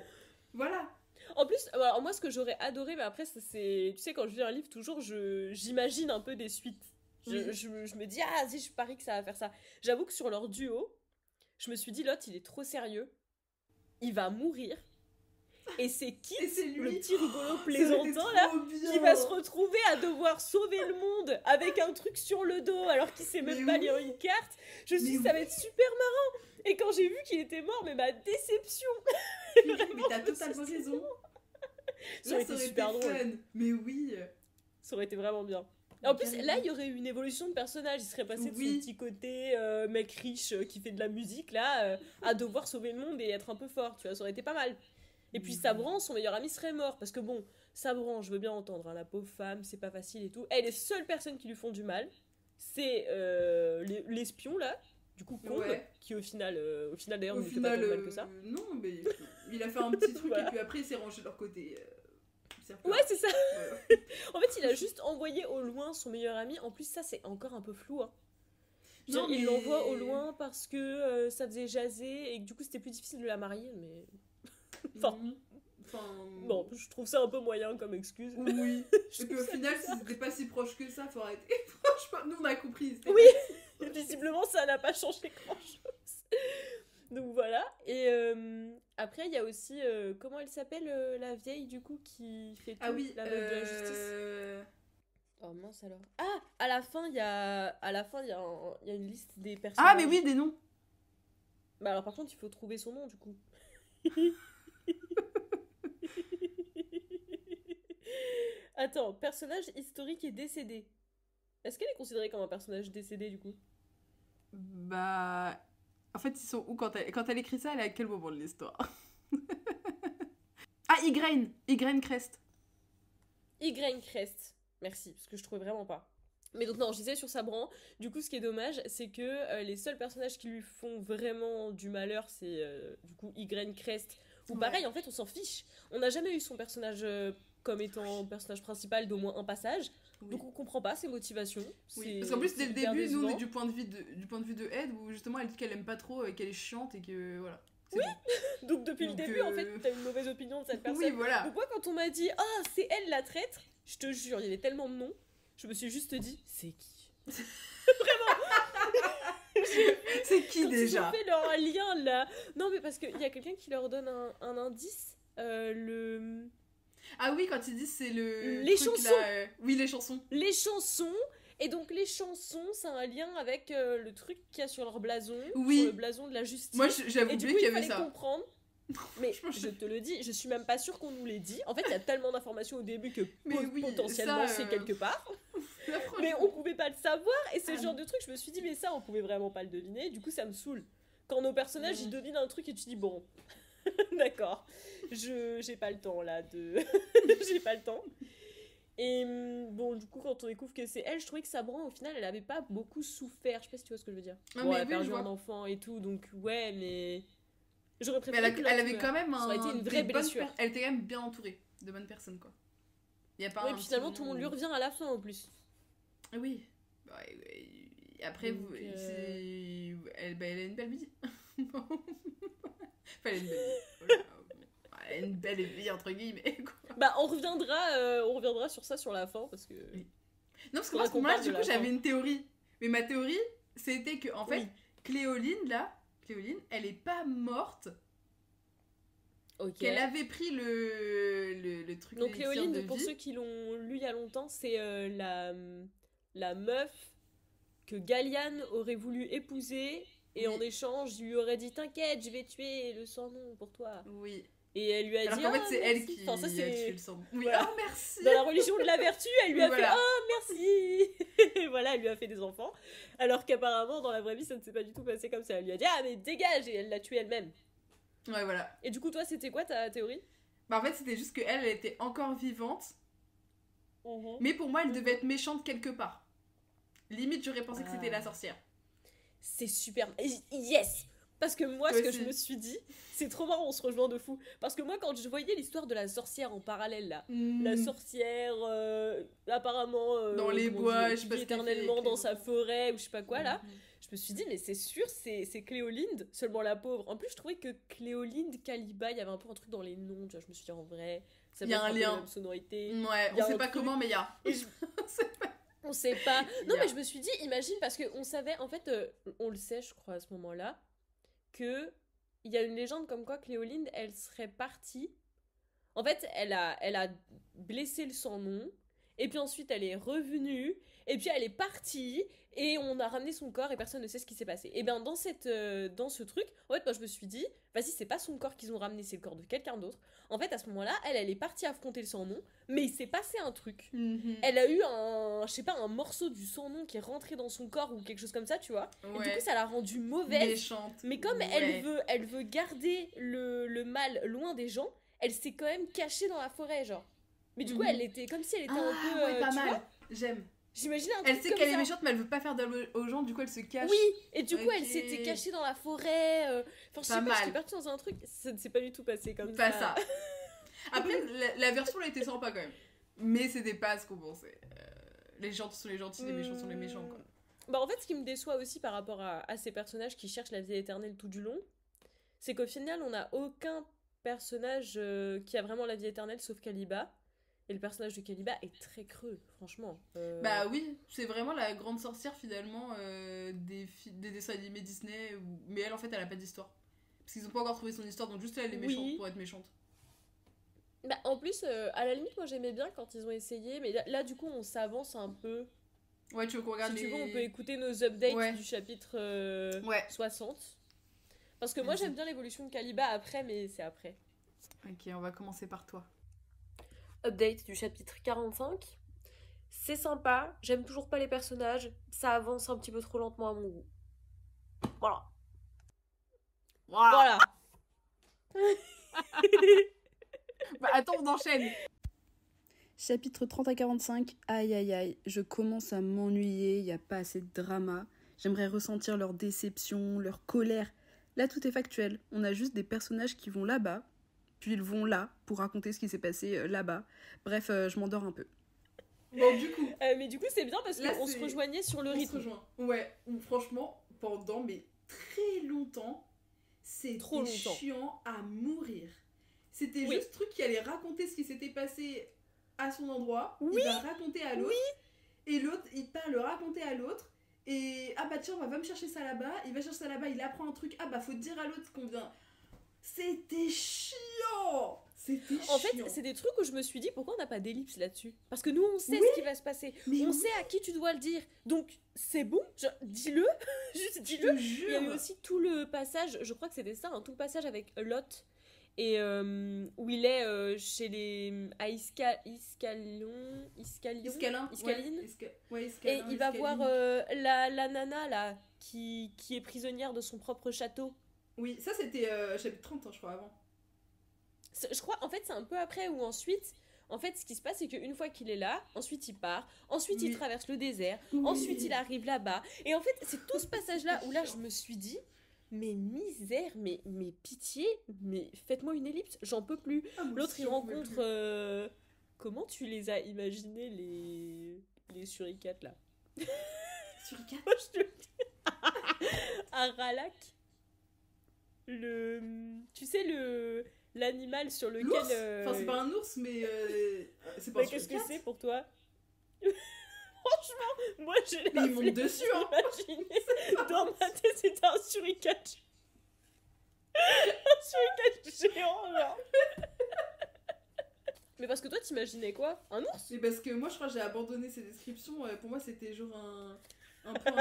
S2: Voilà.
S1: En plus, alors moi ce que j'aurais adoré, mais après c'est, tu sais, quand je lis un livre, toujours j'imagine un peu des suites. Je me dis, ah si, je parie que ça va faire ça. J'avoue que sur leur duo, je me suis dit, l'autre il est trop sérieux, il va mourir. Et c'est Kit, le petit rigolo plaisantin là, qui va se retrouver à devoir sauver le monde avec un truc sur le dos alors qu'il sait même pas lire une carte. Je me suis dit, ça va être super marrant. Et quand j'ai vu qu'il était mort, mais ma déception.
S2: Mais t'as totalement raison.
S1: Ça aurait été super drôle.
S2: Fun. Mais oui.
S1: Ça aurait été vraiment bien. Et en plus, là, il y aurait eu une évolution de personnage. Il serait passé de son petit côté mec riche qui fait de la musique là à devoir sauver le monde et être un peu fort. Tu vois, ça aurait été pas mal. Et puis Sabran, son meilleur ami, serait mort. Parce que bon, Sabran, je veux bien entendre, hein, la pauvre femme, c'est pas facile et tout. Elle, les seules personnes qui lui font du mal, c'est l'espion là, du coup Combe, qui au final d'ailleurs ne lui fait pas tant de mal que ça.
S2: Non, mais il a fait un petit truc et puis après il s'est rangé de leur côté.
S1: Ouais, c'est ça. Voilà. En fait, il a juste envoyé au loin son meilleur ami. En plus, ça, c'est encore un peu flou. Hein. Non, mais... Il l'envoie au loin parce que ça faisait jaser et que du coup, c'était plus difficile de la marier, mais... enfin, bon, je trouve ça un peu moyen comme excuse.
S2: Oui. Et puis au final, si c'était pas si proche que ça, faut arrêter. Franchement, nous on a compris.
S1: Oui. Visiblement, ça n'a pas changé grand-chose. Donc voilà. Et après, il y a aussi comment elle s'appelle la vieille du coup qui fait tout, la meuf de la justice. Oh mince alors. Ah, à la fin, il y a une liste des personnages.
S2: Ah mais oui, des noms.
S1: Bah alors par contre, il faut trouver son nom du coup. Attends, personnage historique et décédé. Est-ce qu'elle est considérée comme un personnage décédé du coup?
S2: Bah... En fait, ils sont où quand elle écrit ça, elle est à quel moment de l'histoire? Ah, Ygraine Crest.
S1: Ygraine Crest. Merci, parce que je trouvais vraiment pas. Mais donc non, je disais sur Sabran, du coup ce qui est dommage, c'est que les seuls personnages qui lui font vraiment du malheur, c'est du coup Ygraine Crest, ou pareil, en fait on s'en fiche. On n'a jamais eu son personnage comme étant personnage principal d'au moins un passage, donc on comprend pas ses motivations.
S2: Oui. Parce qu'en plus dès le début, nous on est du point de vue de Ed, où justement elle dit qu'elle aime pas trop, qu'elle est chiante et que voilà.
S1: Oui. Donc depuis le début, en fait, t'as une mauvaise opinion de cette personne.
S2: Oui, voilà.
S1: Donc moi quand on m'a dit « Ah, c'est elle la traître », je te jure, il y avait tellement de noms. Je me suis juste dit, c'est qui? Vraiment.
S2: C'est qui
S1: quand
S2: déjà?
S1: Ils ont fait leur lien là. Non, mais parce qu'il y a quelqu'un qui leur donne un indice.
S2: Ah oui, quand ils disent c'est le.
S1: Les
S2: truc
S1: chansons.
S2: Là, oui, les chansons.
S1: Les chansons. Et donc les chansons, c'est un lien avec le truc qu'il y a sur leur blason.
S2: Oui.
S1: Sur le blason de la justice.
S2: Moi, j'avoue
S1: qu'il
S2: y avait ça.
S1: Comprendre. Mais je te le dis, je suis même pas sûre qu'on nous l'ait dit. En fait, il y a tellement d'informations au début que potentiellement c'est quelque part. Mais on pouvait pas le savoir. Et c'est le genre de truc, je me suis dit, mais ça, on pouvait vraiment pas le deviner. Du coup, ça me saule. Quand nos personnages, ils devinent un truc et tu dis, bon, d'accord, j'ai pas le temps là de. J'ai pas le temps. Et bon, du coup, quand on découvre que c'est elle, je trouvais que Sabran, au final, elle avait pas beaucoup souffert. Je sais pas si tu vois ce que je veux dire. Bon, elle a perdu un enfant et tout, donc ouais, mais. J'aurais préféré.
S2: Mais elle avait quand même
S1: ça aurait été une vraie blessure.
S2: Elle était quand même bien entourée de bonnes personnes, quoi.
S1: Y a pas oui, puis finalement, tout le monde lui revient à la fin en plus.
S2: Oui. Après, donc, elle a une belle vie. Enfin, elle a une belle vie. Elle a une belle vie, entre guillemets, quoi.
S1: Bah, on reviendra sur ça sur la fin, parce que. Oui.
S2: Non, parce que moi, du coup, j'avais une théorie. Mais ma théorie, c'était que, en fait, Cléoline, elle est pas morte.
S1: Ok.
S2: qu'elle avait pris le truc
S1: Donc
S2: d'élixir de
S1: Léolinde, pour
S2: vie.
S1: ceux qui l'ont lu il y a longtemps, c'est la meuf que Galliane aurait voulu épouser et
S2: Oui.
S1: en échange, il lui aurait dit t'inquiète, je vais tuer le sang-nom pour toi.
S2: Oui.
S1: Et elle lui a
S2: Alors
S1: dit
S2: qu'en fait,
S1: ah,
S2: c'est elle
S1: merci.
S2: qui
S1: Enfin, ça,
S2: a
S1: c'est...
S2: tué le sang. Oui,
S1: Voilà.
S2: oh merci.
S1: Dans la religion de la vertu, elle lui a
S2: Voilà.
S1: fait oh merci. Et voilà, elle lui a fait des enfants. Alors qu'apparemment, dans la vraie vie, ça ne s'est pas du tout passé comme ça. Elle lui a dit ah mais dégage et elle l'a tué elle-même.
S2: Ouais, voilà.
S1: Et du coup, toi, c'était quoi ta théorie?
S2: Bah, en fait, c'était juste qu'elle, elle était encore vivante. Mais pour moi, elle devait être méchante quelque part. Limite, j'aurais pensé que c'était la sorcière.
S1: C'est super. Yes. Parce que moi, ce que je me suis dit, c'est trop marrant, on se rejoint de fou. Parce que moi, quand je voyais l'histoire de la sorcière en parallèle, là, la sorcière, apparemment,
S2: dans les bois, je sais pas
S1: vit éternellement dans sa forêt, ou je sais pas quoi, là, je me suis dit, mais c'est sûr, c'est Cléolinde, seulement la pauvre. En plus, je trouvais que Cléolinde, Caliba, il y avait un peu un truc dans les noms, tu vois, je me suis dit, en vrai, ça
S2: y a un lien.
S1: La même sonorité.
S2: Ouais, on sait pas comment, mais il y a.
S1: On sait pas. Non, mais je me suis dit, imagine, parce qu'on savait, en fait, on le sait, je crois, à ce moment-là, que il y a une légende comme quoi Cléolinde, elle serait partie. En fait, elle a blessé le sang-nom, et puis ensuite elle est revenue, et puis elle est partie, et on a ramené son corps, et personne ne sait ce qui s'est passé. Et bien dans ce truc, en fait, moi je me suis dit, vas-y, c'est pas son corps qu'ils ont ramené, c'est le corps de quelqu'un d'autre. En fait, à ce moment-là, elle est partie affronter le sang-nom, mais il s'est passé un truc. Elle a eu un morceau du sang-nom qui est rentré dans son corps ou quelque chose comme ça, tu vois. Ouais. Et du coup, ça l'a rendue mauvaise.
S2: Méchante.
S1: Mais comme elle veut garder le mal loin des gens, elle s'est quand même cachée dans la forêt, genre. Mais du coup, elle était comme si elle était un peu.
S2: Ouais, pas
S1: tu
S2: mal.
S1: vois,
S2: j'aime.
S1: J'imagine un truc
S2: Elle sait
S1: comme
S2: qu'elle
S1: ça.
S2: est méchante, mais elle veut pas faire de mal aux gens, du coup elle se cache.
S1: Oui, et du coup elle s'était cachée dans la forêt. Enfin, je sais pas, j'étais partie dans un truc, ça ne s'est pas du tout passé comme
S2: pas
S1: ça.
S2: Pas ça. Après, la version elle était sympa quand même. Mais c'était pas ce qu'on pensait. Les gentils sont les gentils, les méchants sont les méchants, quoi.
S1: Bah en fait, ce qui me déçoit aussi par rapport à ces personnages qui cherchent la vie éternelle tout du long, c'est qu'au final, on n'a aucun personnage qui a vraiment la vie éternelle sauf Caliba. Et le personnage de Caliba est très creux, franchement.
S2: Bah oui, c'est vraiment la grande sorcière finalement des dessins animés Disney. Mais elle en fait, elle a pas d'histoire. Parce qu'ils ont pas encore trouvé son histoire, donc juste là, elle est méchante pour être méchante.
S1: Bah en plus, à la limite, moi j'aimais bien quand ils ont essayé, mais là du coup, on s'avance un peu.
S2: Ouais, tu veux qu'on regarde
S1: si tu veux, on peut écouter nos updates du chapitre 60. Parce que moi j'aime bien l'évolution de Caliba après, mais c'est après.
S2: Ok, on va commencer par toi.
S1: Update du chapitre 45. C'est sympa, j'aime toujours pas les personnages, ça avance un petit peu trop lentement à mon goût. Voilà.
S2: Bah attends, on enchaîne.
S3: Chapitre 30 à 45, aïe aïe aïe, je commence à m'ennuyer, y a pas assez de drama. J'aimerais ressentir leur déception, leur colère. Là tout est factuel, on a juste des personnages qui vont là-bas, puis ils vont là pour raconter ce qui s'est passé là-bas. Bref, je m'endors un peu.
S2: Bon, du coup.
S1: Mais du coup, c'est bien parce qu'on se rejoignait sur le rythme.
S2: Ouais, franchement, pendant très longtemps, c'était chiant à mourir. C'était juste truc qui allait raconter ce qui s'était passé à son endroit. Il va raconter à l'autre. Et l'autre, il part le raconter à l'autre. Et ah bah tiens, va me chercher ça là-bas. Il va chercher ça là-bas, il apprend un truc. Ah bah faut dire à l'autre qu'on vient. C'était chiant.
S1: En fait, c'est des trucs où je me suis dit pourquoi on n'a pas d'ellipse là-dessus. Parce que nous, on sait ce qui va se passer. On sait à qui tu dois le dire. Donc, c'est bon, dis-le. Juste dis-le. Il y a eu aussi tout le passage, je crois que c'était ça, tout le passage avec Lot. Et où il est chez les... à Iscaline. Et il va voir la nana, là, qui est prisonnière de son propre château.
S2: Oui, ça c'était chapitre 30, je crois, avant.
S1: Je crois, en fait, c'est un peu après où ensuite... En fait, ce qui se passe, c'est qu'une fois qu'il est là, ensuite il part, ensuite il traverse le désert, ensuite il arrive là-bas. Et en fait, c'est tout ce passage-là où là, je me suis dit... Mais misère, mais pitié, mais faites-moi une ellipse, j'en peux plus. L'autre, il rencontre... Comment tu les as imaginés, les suricates, là?
S2: Suricates?
S1: Moi, je te le dis. Un Ralak. Tu sais, l'animal sur lequel...
S2: L'ours enfin, c'est pas un ours, mais... c'est pas un
S1: qu'est-ce que c'est pour toi? Franchement, moi j'ai
S2: la flemme d'imaginer.
S1: Dans ma tête, c'était un suricate. Un suricate géant, genre. Mais parce que toi, t'imaginais quoi? Un ours?
S2: Mais parce que moi, je crois que j'ai abandonné ces descriptions. Pour moi, c'était genre un peu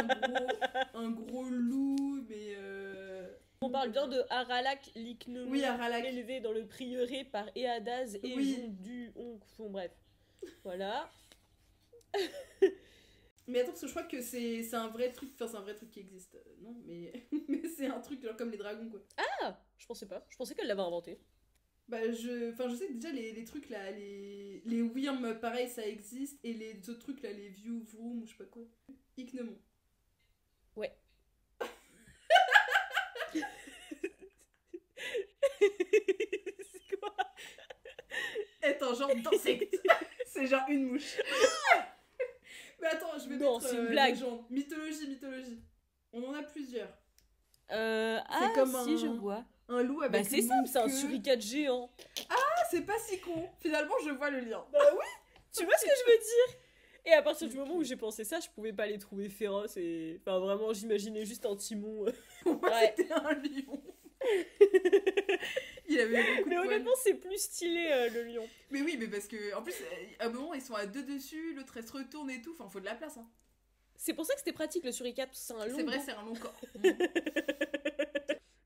S2: un gros loup, mais...
S1: On parle bien de Haralak Licknemont,
S2: Oui, Haralak.
S1: élevé dans le prieuré par Éadaz et
S2: Oui.
S1: Bon, bref. Voilà.
S2: Mais attends, parce que je crois que c'est un vrai truc, enfin c'est un vrai truc qui existe, non, mais, mais c'est un truc genre comme les dragons, quoi.
S1: Ah, je pensais pas. Je pensais qu'elle l'avait inventé.
S2: Bah je sais que déjà les trucs là, les Wyrm, pareil, ça existe, et les autres trucs là, les View Vroom, ou je sais pas quoi. Icknemont.
S1: Ouais. C'est quoi?
S2: Attends, genre d'insecte. C'est genre une mouche. Mais attends, je vais
S1: Non,
S2: mettre
S1: c'est une blague.
S2: légende. Mythologie. On en a plusieurs.
S1: Ah,
S2: comme
S1: si, je vois.
S2: Un loup avec
S1: Bah, c'est
S2: une
S1: simple,
S2: longue
S1: c'est un
S2: queue.
S1: suricate géant.
S2: Ah, c'est pas si con. Finalement, je vois le lien.
S1: Bah oui, tu vois ce que je veux dire? Et à partir du moment où j'ai pensé ça, je pouvais pas les trouver féroces et... Enfin, vraiment, j'imaginais juste un timon.
S2: Pour moi,
S1: Ouais.
S2: c'était un lion. Il avait beaucoup de
S1: Mais
S2: poils.
S1: honnêtement, c'est plus stylé, le lion.
S2: Mais oui, mais parce que, en plus, à un moment, ils sont à deux dessus, l'autre, elle se retourne et tout. Enfin, faut de la place, hein.
S1: C'est pour ça que c'était pratique, le suricate, c'est un long
S2: C'est vrai,
S1: dos.
S2: c'est un long corps.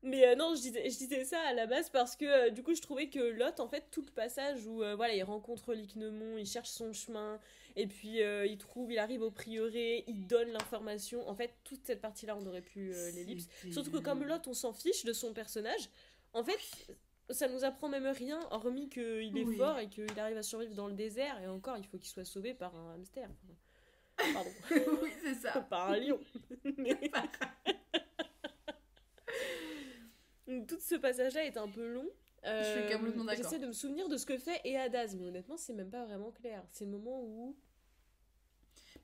S1: Mais non, je disais ça à la base parce que du coup je trouvais que Lot, en fait, tout le passage où voilà, il rencontre Licknemont, il cherche son chemin, et puis il arrive au prieuré, il donne l'information. En fait, toute cette partie-là, on aurait pu l'ellipse. Surtout que comme Lot, on s'en fiche de son personnage, en fait, ça nous apprend même rien, hormis qu'il est
S2: Oui.
S1: fort et qu'il arrive à survivre dans le désert, et encore, il faut qu'il soit sauvé par un hamster. Pardon.
S2: Oui, c'est ça.
S1: Par un lion. Mais... Donc, tout ce passage-là est un peu long.
S2: Je suis complètement d'accord.
S1: J'essaie de me souvenir de ce que fait Éadaz, mais honnêtement, c'est même pas vraiment clair. C'est le moment où...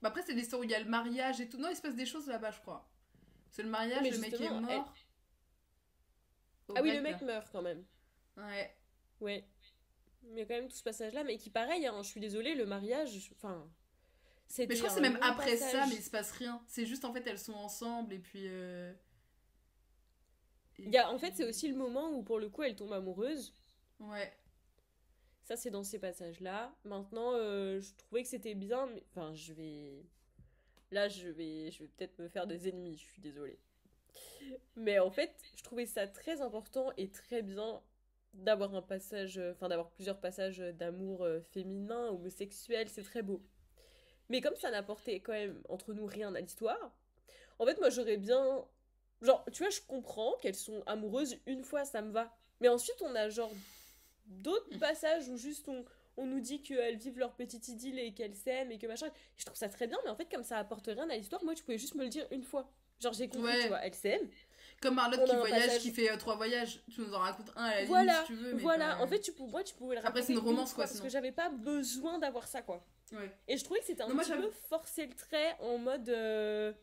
S2: Bah après, c'est l'histoire où il y a le mariage et tout. Non, il se passe des choses là-bas, je crois. C'est le mariage,
S1: Mais
S2: le mec est
S1: justement,
S2: mort.
S1: Ah oui,
S2: Au
S1: le
S2: grec,
S1: mec
S2: là.
S1: meurt quand même.
S2: Ouais.
S1: Ouais. Il y a quand même tout ce passage-là, mais qui, pareil, hein, je suis désolée, le mariage... Enfin...
S2: Mais je crois que c'est
S1: un
S2: même
S1: long
S2: après ça,
S1: passage.
S2: mais il se passe rien. C'est juste, en fait, elles sont ensemble et puis...
S1: En fait, c'est aussi le moment où, pour le coup, elle tombe amoureuse.
S2: Ouais.
S1: Ça, c'est dans ces passages-là. Maintenant, je trouvais que c'était bien, mais... Enfin, je vais... Là, je vais peut-être me faire des ennemis, je suis désolée. Mais en fait, je trouvais ça très important et très bien d'avoir un passage... Enfin, d'avoir plusieurs passages d'amour féminin, homosexuel, c'est très beau. Mais comme ça n'apportait quand même, entre nous, rien à l'histoire, en fait, moi, j'aurais bien... Genre, tu vois, je comprends qu'elles sont amoureuses une fois, ça me va. Mais ensuite, on a genre d'autres passages où juste on nous dit qu'elles vivent leur petite idylle et qu'elles s'aiment et que machin. Je trouve ça très bien, mais en fait, comme ça apporte rien à l'histoire, moi, tu pouvais juste me le dire une fois. Genre, j'ai compris,
S2: Ouais.
S1: tu vois, elles s'aiment.
S2: Comme Marlotte
S1: On
S2: qui
S1: a un
S2: voyage,
S1: passage-
S2: qui fait 3 voyages. Tu nous en racontes un à la limite
S1: Voilà,
S2: si tu veux. Mais
S1: voilà.
S2: pas-
S1: En fait, moi, tu pouvais le
S2: Après,
S1: raconter
S2: c'est une romance,
S1: fois,
S2: quoi,
S1: parce
S2: sinon.
S1: que j'avais pas besoin d'avoir ça, quoi.
S2: Ouais.
S1: Et je trouvais que c'était un
S2: Non, moi,
S1: petit
S2: j'avoue-
S1: peu forcer le trait en mode...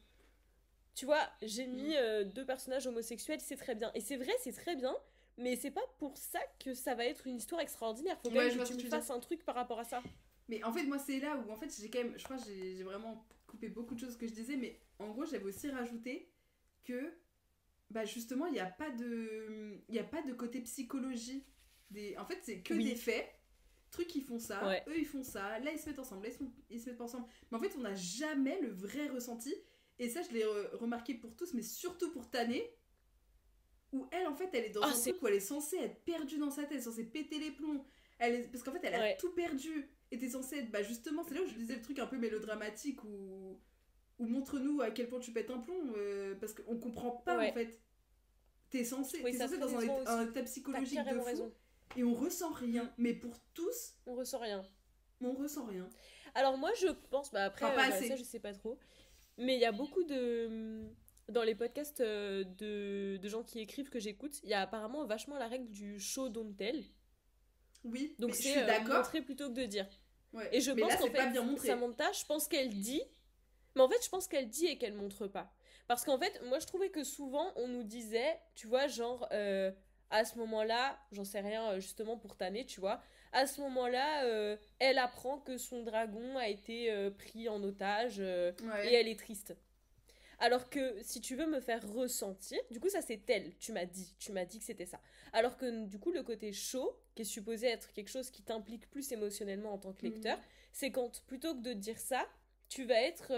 S1: Tu vois, j'ai mis deux personnages homosexuels, c'est très bien. Et c'est vrai, c'est très bien, mais c'est pas pour ça que ça va être une histoire extraordinaire. Faut quand
S2: Ouais,
S1: même
S2: je vois
S1: que
S2: ce
S1: tu
S2: que
S1: me
S2: tu veux
S1: fasses un truc par rapport à ça.
S2: Mais en fait, moi, c'est là où, en fait, j'ai quand même... Je crois que j'ai vraiment coupé beaucoup de choses que je disais, mais en gros, j'avais aussi rajouté que... Bah, justement, il n'y a pas de... Il n'y a pas de côté psychologie. En fait, c'est que
S1: Oui.
S2: des faits. Trucs, ils font ça.
S1: Ouais.
S2: Eux, ils font ça. Là, ils se mettent ensemble. Là, ils se mettent pas ensemble. Mais en fait, on n'a jamais le vrai ressenti. Et ça, je l'ai remarqué pour tous, mais surtout pour Tané. Où elle, en fait, elle est dans
S1: Ah,
S2: un
S1: c'est-
S2: truc où elle est censée être perdue dans sa tête, censée péter les plombs. Parce qu'en fait, elle a
S1: Ouais.
S2: tout perdu. Et t'es censée être, bah justement, c'est là où je disais le truc un peu mélodramatique où montre-nous à quel point tu pètes un plomb. Parce qu'on comprend pas,
S1: Ouais.
S2: en fait. T'es censée
S1: Oui,
S2: t'es
S1: ça
S2: censée
S1: très
S2: dans
S1: décevant
S2: un
S1: aussi.
S2: état
S1: T'as
S2: psychologique de
S1: carrément
S2: fou.
S1: raison.
S2: Et on ressent rien. Mais pour tous,
S1: On ressent rien.
S2: on ressent rien.
S1: Alors moi, je pense... Bah après,
S2: Enfin, pas assez.
S1: ça, je sais pas trop. Mais il y a beaucoup de... Dans les podcasts de gens qui écrivent que j'écoute, il y a apparemment vachement la règle du show don't tell.
S2: Oui,
S1: Donc
S2: mais je
S1: c'est
S2: suis d'accord.
S1: montrer plutôt que de dire.
S2: Ouais.
S1: Et je
S2: mais
S1: pense
S2: là,
S1: qu'en
S2: c'est pas bien
S1: fait,
S2: montré.
S1: Samantha, je pense qu'elle dit, mais en fait, je pense qu'elle dit et qu'elle montre pas. Parce qu'en fait, moi, je trouvais que souvent, on nous disait, tu vois, genre, à ce moment-là, j'en sais rien, justement pour Tané, tu vois, à ce moment-là, elle apprend que son dragon a été pris en otage et
S2: Ouais.
S1: elle est triste. Alors que si tu veux me faire ressentir, du coup ça c'est tel, tu m'as dit que c'était ça. Alors que du coup le côté chaud, qui est supposé être quelque chose qui t'implique plus émotionnellement en tant que lecteur, c'est quand plutôt que de dire ça, tu vas être...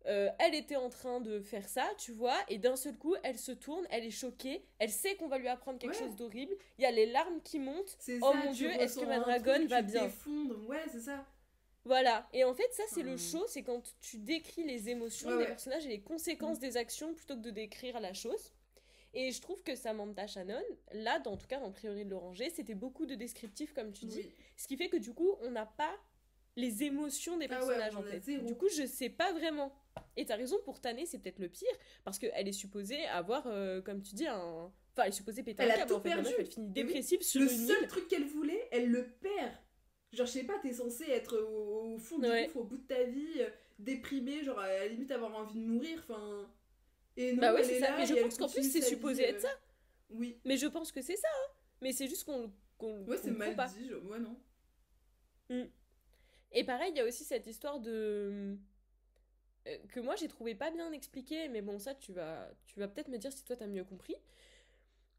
S1: elle était en train de faire ça, tu vois, et d'un seul coup, elle se tourne, elle est choquée, elle sait qu'on va lui apprendre quelque chose d'horrible, il y a les larmes qui montent, oh mon Dieu, est-ce que ma dragonne va bien ?
S2: Ouais, c'est ça.
S1: Voilà, et en fait ça c'est le show, c'est quand tu décris les émotions des personnages et les conséquences des actions plutôt que de décrire la chose. Et je trouve que Samantha Shannon, là en tout cas dans Priori de l'Oranger, c'était beaucoup de descriptifs comme tu dis, ce qui fait que du coup on n'a pas les émotions des personnages en fait.
S2: Zéro.
S1: Du coup je sais pas vraiment. Et t'as raison, pour Tané c'est peut-être le pire, parce qu'elle est supposée avoir, comme tu dis, un... Enfin elle est supposée péter un câble en fait, maintenant elle finit dépressive sur une île.
S2: Le seul truc qu'elle voulait, elle le perd. Genre, je sais pas, t'es censé être au fond du gouffre, au bout de ta vie, déprimée, genre à la limite avoir envie de mourir, enfin... Et non,
S1: bah ouais,
S2: elle
S1: c'est
S2: est
S1: ça,
S2: là,
S1: mais je pense qu'en plus c'est supposé être ça.
S2: Oui.
S1: Mais je pense que c'est ça, hein. Mais c'est juste qu'on
S2: ouais, c'est mal
S1: pas.
S2: dit, ouais, non.
S1: Et pareil, il y a aussi cette histoire de... que moi j'ai trouvé pas bien expliquée, mais bon, ça tu vas peut-être me dire si toi t'as mieux compris.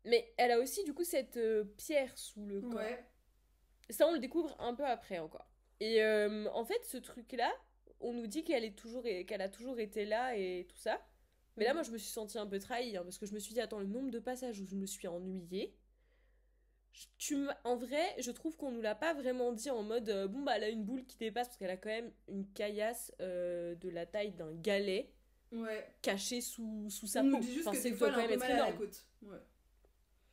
S1: Mais elle a aussi du coup cette pierre sous le corps.
S2: Ouais.
S1: Ça, on le découvre un peu après encore. Et en fait, ce truc-là, on nous dit qu'elle a toujours été là et tout ça. Mais là, moi, je me suis sentie un peu trahie, hein, parce que je me suis dit, attends, le nombre de passages où je me suis ennuyée, en vrai, je trouve qu'on nous l'a pas vraiment dit en mode, bon, bah, elle a une boule qui dépasse, parce qu'elle a quand même une caillasse de la taille d'un galet cachée sous sa peau.
S2: On nous dit juste que des fois, elle a un peu mal à la côte. Ouais.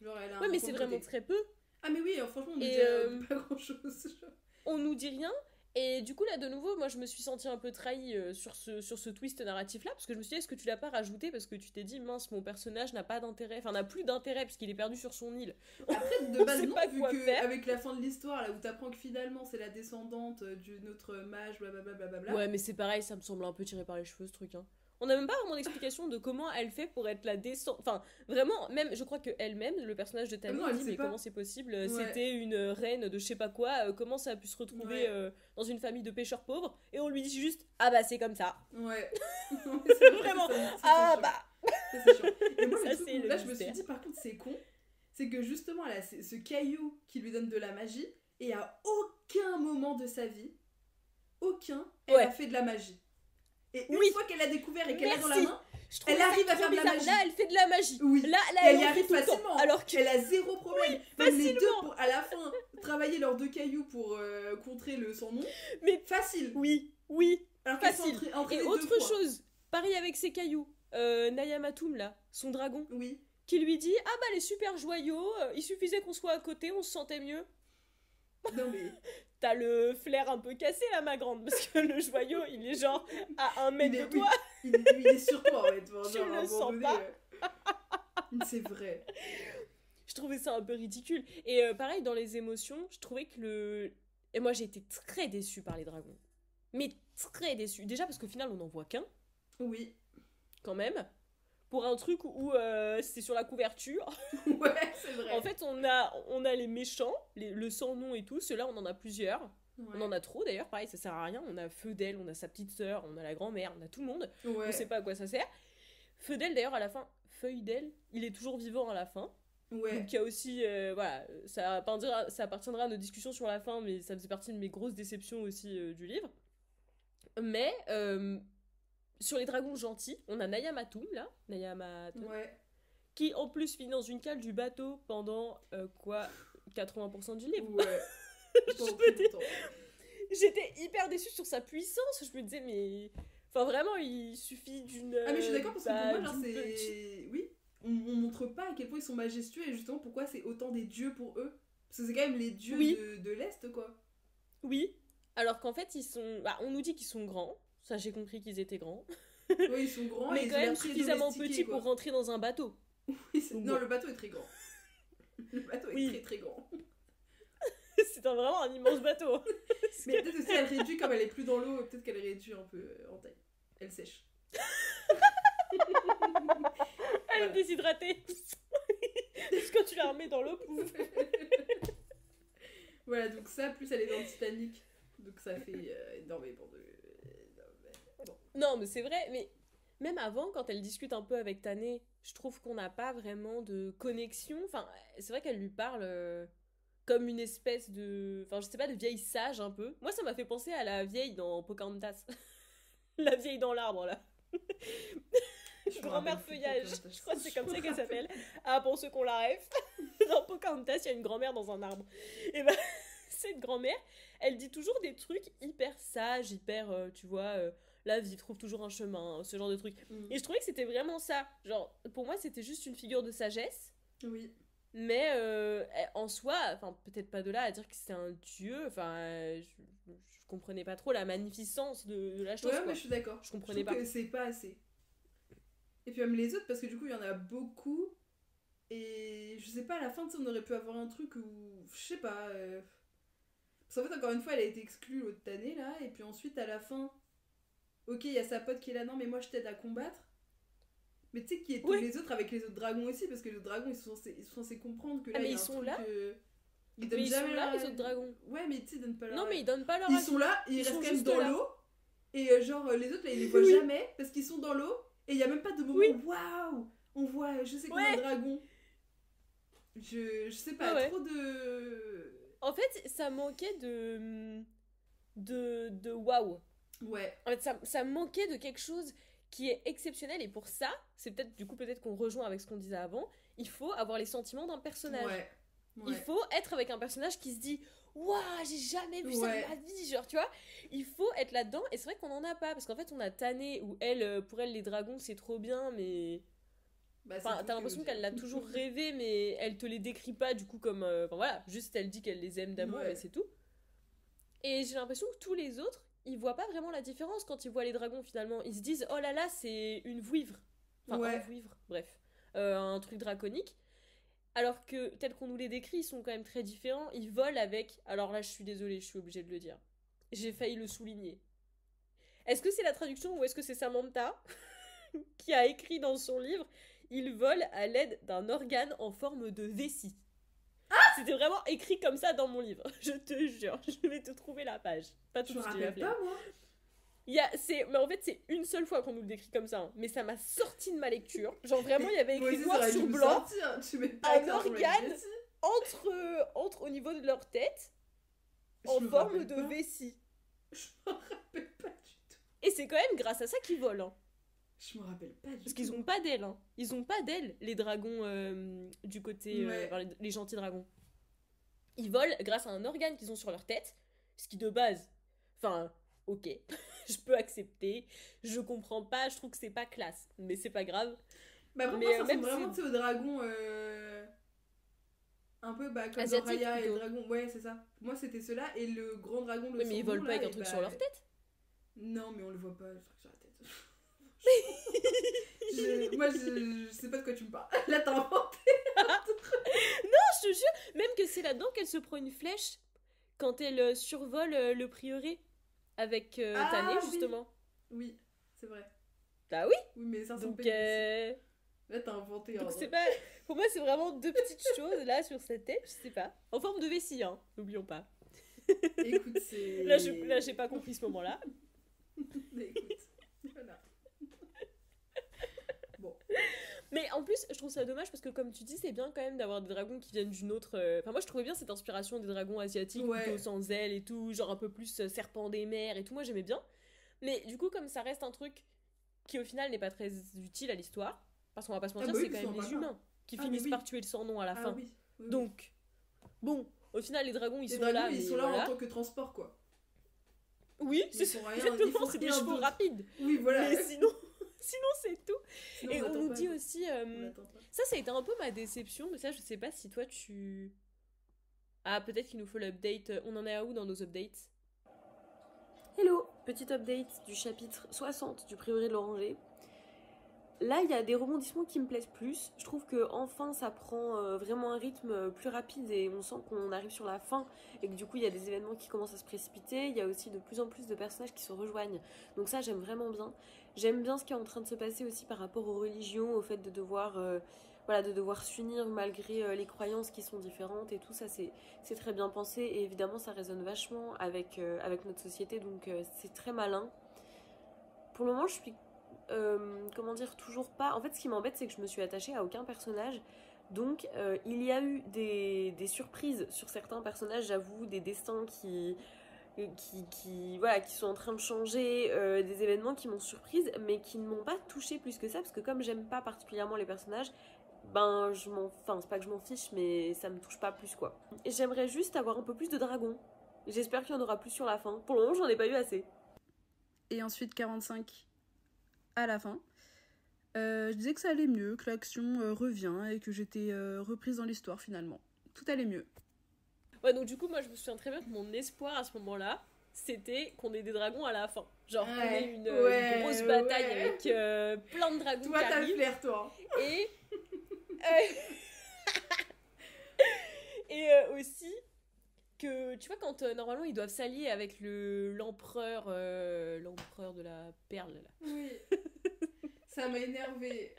S2: Genre, elle a
S1: ouais, mais c'est vraiment très peu.
S2: Ah mais oui, franchement, on nous dit pas grand-chose.
S1: On nous dit rien. Et du coup, là, de nouveau, moi, je me suis sentie un peu trahie sur ce twist narratif-là, parce que je me suis dit, est-ce que tu l'as pas rajouté parce que tu t'es dit, mince, mon personnage n'a pas d'intérêt, enfin, n'a plus d'intérêt, parce qu'il est perdu sur son île.
S2: Après, de base, non,
S1: pas
S2: vu
S1: quoi
S2: que,
S1: faire.
S2: avec la fin de l'histoire, là, où t'apprends que finalement, c'est la descendante d'une autre mage, blablabla.
S1: Ouais, mais c'est pareil, ça me semble un peu tiré par les cheveux, ce truc, hein. On n'a même pas vraiment d'explication de comment elle fait pour être la descendante. Enfin, vraiment, même, je crois qu'elle-même, le personnage de Tammy, dit mais comment c'est possible C'était une reine de je sais pas quoi, comment ça a pu se retrouver dans une famille de pêcheurs pauvres. Et on lui dit juste, ah bah c'est comme ça.
S2: Ouais.
S1: Vraiment, ah bah.
S2: Ça, c'est chiant. Et moi,
S1: Ça,
S2: le truc où, là, je me suis dit, par contre, c'est con, c'est que justement, là, c'est ce caillou qui lui donne de la magie, et à aucun moment de sa vie, elle a fait de la magie. Et une fois qu'elle l'a découvert et qu'elle l'a dans la main, elle arrive à faire de la magie.
S1: Là, elle fait de la magie.
S2: Oui.
S1: Là,
S2: elle y arrive facilement.
S1: Alors
S2: qu'elle a zéro problème.
S1: Oui,
S2: même les deux, pour, à la fin, travailler leurs deux cailloux pour contrer le sans nom.
S1: Mais
S2: facile.
S1: Oui.
S2: Alors
S1: facile. Et autre chose, pareil avec ses cailloux. Naya Matoum, là, son dragon.
S2: Oui.
S1: Qui lui dit, ah bah les super joyaux, il suffisait qu'on soit à côté, on se sentait mieux.
S2: Non mais...
S1: T'as le flair un peu cassé là, ma grande, parce que le joyau, il est genre à 1 mètre de toi.
S2: Oui. Il est sur toi, en fait.
S1: Tu le sens pas.
S2: C'est vrai.
S1: Je trouvais ça un peu ridicule. Et pareil, dans les émotions, je trouvais que Et moi, j'ai été très déçue par les dragons. Mais très déçue. Déjà parce qu'au final, on n'en voit qu'un.
S2: Oui.
S1: Quand même. Pour un truc où c'est sur la couverture.
S2: Ouais, c'est vrai.
S1: En fait, on a les méchants, le sans-nom et tout. Ceux-là, on en a plusieurs. Ouais. On en a trop d'ailleurs, pareil, ça sert à rien. On a Feudel, on a sa petite sœur, on a la grand-mère, on a tout le monde. Ouais. On sait pas à quoi ça sert. Feudel, d'ailleurs, à la fin, Feudel, il est toujours vivant à la fin.
S2: Ouais.
S1: Donc il y a aussi, voilà, ça appartiendra à nos discussions sur la fin, mais ça faisait partie de mes grosses déceptions aussi du livre. Mais sur les dragons gentils, on a Naya Matoum, là,
S2: ouais.
S1: Qui en plus finit dans une cale du bateau pendant 80% du livre.
S2: Ouais.
S1: J'étais hyper déçue sur sa puissance. Je me disais, mais. Enfin, vraiment, il suffit d'une.
S2: Ah, mais je suis d'accord parce que pour moi, genre, c'est. Petite... Oui, on montre pas à quel point ils sont majestueux et justement pourquoi c'est autant des dieux pour eux. Parce que c'est quand même les dieux de l'Est, quoi.
S1: Oui. Alors qu'en fait, ils sont. Bah, on nous dit qu'ils sont grands. Ça, j'ai compris qu'ils étaient grands.
S2: Oui, ils sont grands.
S1: Mais quand même suffisamment petits pour rentrer dans un bateau.
S2: Oui, non, le bateau est très grand. Le bateau est très très grand.
S1: C'est vraiment un immense bateau.
S2: Mais peut-être aussi elle réduit, comme elle est plus dans l'eau, peut-être qu'elle réduit un peu en taille. Elle sèche.
S1: Elle est déshydratée. Parce que quand tu la remets dans l'eau, pouf.
S2: Voilà, donc ça, plus elle est dans le Titanic. Donc ça fait énormément de...
S1: Bon. Non, mais c'est vrai, mais même avant, quand elle discute un peu avec Tané, je trouve qu'on n'a pas vraiment de connexion. Enfin, c'est vrai qu'elle lui parle comme une espèce de... Enfin, je sais pas, de vieille sage un peu. Moi, ça m'a fait penser à la vieille dans Pocahontas. La vieille dans l'arbre, là.
S2: Je me
S1: Grand-mère
S2: rappelle plus
S1: feuillage.
S2: Pocahontas.
S1: Je crois que c'est comme
S2: Je
S1: ça
S2: me
S1: qu'elle
S2: rappelle
S1: s'appelle. Ah, pour ceux qu'on la rêve. Dans Pocahontas, il y a une grand-mère dans un arbre. Et ben, cette grand-mère, elle dit toujours des trucs hyper sages, hyper, tu vois, la vie trouve toujours un chemin, ce genre de trucs.
S2: Mm.
S1: Et je trouvais que c'était vraiment ça. Genre, pour moi, c'était juste une figure de sagesse.
S2: Oui.
S1: Mais en soi, enfin, peut-être pas de là à dire que c'était un dieu. Enfin, je comprenais pas trop la magnificence de la chose,
S2: Ouais,
S1: quoi.
S2: mais je suis d'accord.
S1: Je comprenais
S2: trouve
S1: pas.
S2: que c'est pas assez. Et puis même les autres, parce que du coup, il y en a beaucoup. Et je sais pas, à la fin, tu sais, on aurait pu avoir un truc où. Je sais pas. Parce qu'en fait, encore une fois, elle a été exclue l'autre année, là. Et puis ensuite, à la fin. Ok, il y a sa pote qui est là, non, mais moi je t'aide à combattre. Mais tu sais, qui est tous
S1: Ouais.
S2: les autres avec les autres dragons aussi, parce que les autres dragons ils sont censés comprendre que là,
S1: Ah, mais
S2: il y a
S1: ils
S2: un
S1: sont
S2: truc,
S1: là
S2: ils donnent
S1: Mais ils
S2: jamais
S1: sont là,
S2: leur-
S1: les autres dragons.
S2: Ouais, mais tu sais, ils donnent pas leur.
S1: Non, mais ils donnent pas leur
S2: Ils
S1: avis.
S2: sont là, ils
S1: Ils
S2: restent
S1: sont
S2: quand même
S1: juste
S2: dans
S1: là.
S2: l'eau. Et genre, les autres là, ils les voient
S1: Oui.
S2: jamais parce qu'ils sont dans l'eau. Et il y a même pas de moment
S1: Oui.
S2: où, waouh, on voit je sais combien
S1: Ouais.
S2: de dragons. Je sais pas,
S1: Ah ouais.
S2: trop de.
S1: En fait, ça manquait de waouh.
S2: Ouais.
S1: En fait, ça manquait de quelque chose qui est exceptionnel. Et pour ça, c'est peut-être, du coup, peut-être qu'on rejoint avec ce qu'on disait avant. Il faut avoir les sentiments d'un personnage.
S2: Ouais.
S1: Il
S2: Ouais.
S1: faut être avec un personnage qui se dit waouh, j'ai jamais vu ça
S2: Ouais.
S1: de ma vie, genre tu vois. Il faut être là-dedans et c'est vrai qu'on en a pas parce qu'en fait on a Tané où elle, pour elle les dragons c'est trop bien mais
S2: Bah, c'est
S1: enfin
S2: tout
S1: t'as
S2: ce
S1: l'impression
S2: que
S1: qu'elle l'a toujours rêvé mais elle te les décrit pas du coup comme enfin voilà juste elle dit qu'elle les aime d'amour
S2: Ouais.
S1: mais c'est tout. Et j'ai l'impression que tous les autres ils voient pas vraiment la différence quand ils voient les dragons finalement. Ils se disent oh là là c'est une vouivre, enfin
S2: Ouais.
S1: un vouivre, bref, un truc draconique. Alors que, tel qu'on nous les décrit, ils sont quand même très différents. Ils volent avec... Alors là, je suis désolée, je suis obligée de le dire. J'ai failli le souligner. Est-ce que c'est la traduction ou est-ce que c'est Samantha qui a écrit dans son livre « Ils volent à l'aide d'un organe en forme de vessie ». C'était vraiment écrit comme ça dans mon livre. Je te jure, je vais te trouver la page. Pas tout
S2: Je
S1: de
S2: me
S1: suite, j'ai la
S2: rappelle
S1: flemme.
S2: pas, moi.
S1: Mais en fait, c'est une seule fois qu'on nous le décrit comme ça. Hein. Mais ça m'a sorti de ma lecture. Genre vraiment, il y avait
S2: Moi
S1: écrit
S2: aussi, ça
S1: noir
S2: aurait dû
S1: sur
S2: me
S1: blanc.
S2: sortir. Tu mets pas
S1: Un
S2: clair sur la
S1: organe.
S2: vessie.
S1: Entre au niveau de leur tête
S2: Je
S1: en
S2: me
S1: forme
S2: rappelle
S1: de
S2: pas.
S1: vessie.
S2: Je me rappelle pas du tout.
S1: Et c'est quand même grâce à ça qu'ils volent. Hein.
S2: Je me rappelle pas du
S1: Parce
S2: tout.
S1: qu'ils ont pas d'ailes. Hein. Ils ont pas d'ailes, les dragons du côté.
S2: Ouais.
S1: Enfin, les gentils dragons. Ils volent grâce à un organe qu'ils ont sur leur tête. Ce qui de base. Enfin, ok. Je peux accepter. Je comprends pas. Je trouve que c'est pas classe. Mais c'est pas grave.
S2: Bah après,
S1: Mais,
S2: moi, ça
S1: même
S2: ressemble vraiment
S1: si-
S2: tu sais, au dragon. Un peu comme dans
S1: Asiatique,
S2: Raya et le
S1: plutôt.
S2: dragon. Ouais, c'est ça. Moi, c'était ceux-là. Et le grand dragon, le
S1: Oui, mais ils
S2: sang
S1: volent
S2: bleu,
S1: pas
S2: là,
S1: avec un
S2: et
S1: truc
S2: bah,
S1: sur leur tête.
S2: Non, mais on le voit pas, le truc sur la tête. Moi, je sais pas de quoi tu me parles. Là, t'as inventé.
S1: Je te jure, même que c'est là-dedans qu'elle se prend une flèche quand elle survole le prieuré avec
S2: Ah,
S1: Tané,
S2: oui.
S1: justement.
S2: Oui, c'est vrai.
S1: Bah oui,
S2: Oui, mais ça
S1: donc,
S2: ressemble pas. Là, t'as inventé.
S1: donc
S2: un
S1: c'est
S2: truc.
S1: pas... Pour moi, c'est vraiment deux petites choses là sur cette tête, je sais pas. En forme de vessie, hein, n'oublions pas.
S2: Écoute, c'est.
S1: Là, j'ai pas compris ce moment-là.
S2: Mais écoute, voilà. Bon.
S1: Mais en plus, je trouve ça dommage parce que, comme tu dis, c'est bien quand même d'avoir des dragons qui viennent d'une autre. Enfin, moi, je trouvais bien cette inspiration des dragons asiatiques,
S2: Ouais.
S1: plutôt sans ailes et tout, genre un peu plus serpent des mers et tout. Moi, j'aimais bien. Mais du coup, comme ça reste un truc qui, au final, n'est pas très utile à l'histoire, parce qu'on va pas se mentir,
S2: bah oui,
S1: c'est quand
S2: ils
S1: même
S2: sont
S1: les
S2: pas
S1: humains qui
S2: Ah, mais
S1: finissent
S2: oui.
S1: par tuer le sans-nom à la
S2: Ah
S1: fin.
S2: oui. oui, oui.
S1: Donc, bon, au final, les dragons, ils
S2: les
S1: sont
S2: dragons,
S1: là.
S2: ils
S1: mais
S2: sont là
S1: voilà.
S2: en tant que transport, quoi.
S1: Oui,
S2: Ils
S1: c'est
S2: font rien,
S1: exactement,
S2: ils font
S1: c'est des
S2: rien
S1: chevaux
S2: d'autre.
S1: rapides.
S2: Oui, voilà.
S1: Mais sinon, sinon c'est tout.
S2: Sinon,
S1: Et on
S2: attend
S1: nous
S2: pas,
S1: dit
S2: quoi.
S1: aussi.
S2: On attend pas.
S1: Ça a été un peu ma déception, mais ça, je sais pas si toi tu. Ah, peut-être qu'il nous faut l'update. On en est à où dans nos updates? Hello, petit update du chapitre 60 du Prieuré de l'Oranger. Là, il y a des rebondissements qui me plaisent plus. Je trouve que enfin, ça prend vraiment un rythme plus rapide et on sent qu'on arrive sur la fin et que du coup, il y a des événements qui commencent à se précipiter. Il y a aussi de plus en plus de personnages qui se rejoignent. Donc ça, j'aime vraiment bien. J'aime bien ce qui est en train de se passer aussi par rapport aux religions, au fait de devoir, de devoir s'unir malgré les croyances qui sont différentes et tout ça, c'est très bien pensé et évidemment, ça résonne vachement avec notre société, donc c'est très malin. Pour le moment, je suis comment dire, toujours pas. En fait, ce qui m'embête, c'est que je me suis attachée à aucun personnage. Donc, il y a eu des surprises sur certains personnages, j'avoue, des destins voilà, qui sont en train de changer, des événements qui m'ont surprise, mais qui ne m'ont pas touchée plus que ça, parce que comme j'aime pas particulièrement les personnages, ben, enfin, c'est pas que je m'en fiche, mais ça me touche pas plus, quoi. Et j'aimerais juste avoir un peu plus de dragons. J'espère qu'il y en aura plus sur la fin. Pour le moment, j'en ai pas eu assez.
S2: Et ensuite 45 à la fin. Je disais que ça allait mieux, que l'action revient et que j'étais reprise dans l'histoire finalement. Tout allait mieux.
S1: Ouais, donc du coup, moi je me souviens très bien que mon espoir à ce moment-là, c'était qu'on ait des dragons à la fin. Genre qu'on ait une grosse bataille avec plein de dragons
S2: toi,
S1: qui arrivent.
S2: Toi, t'as le flair, toi.
S1: Et... aussi que, tu vois, quand normalement ils doivent s'allier avec l'empereur de la perle, là.
S2: Oui. Ça m'a énervée.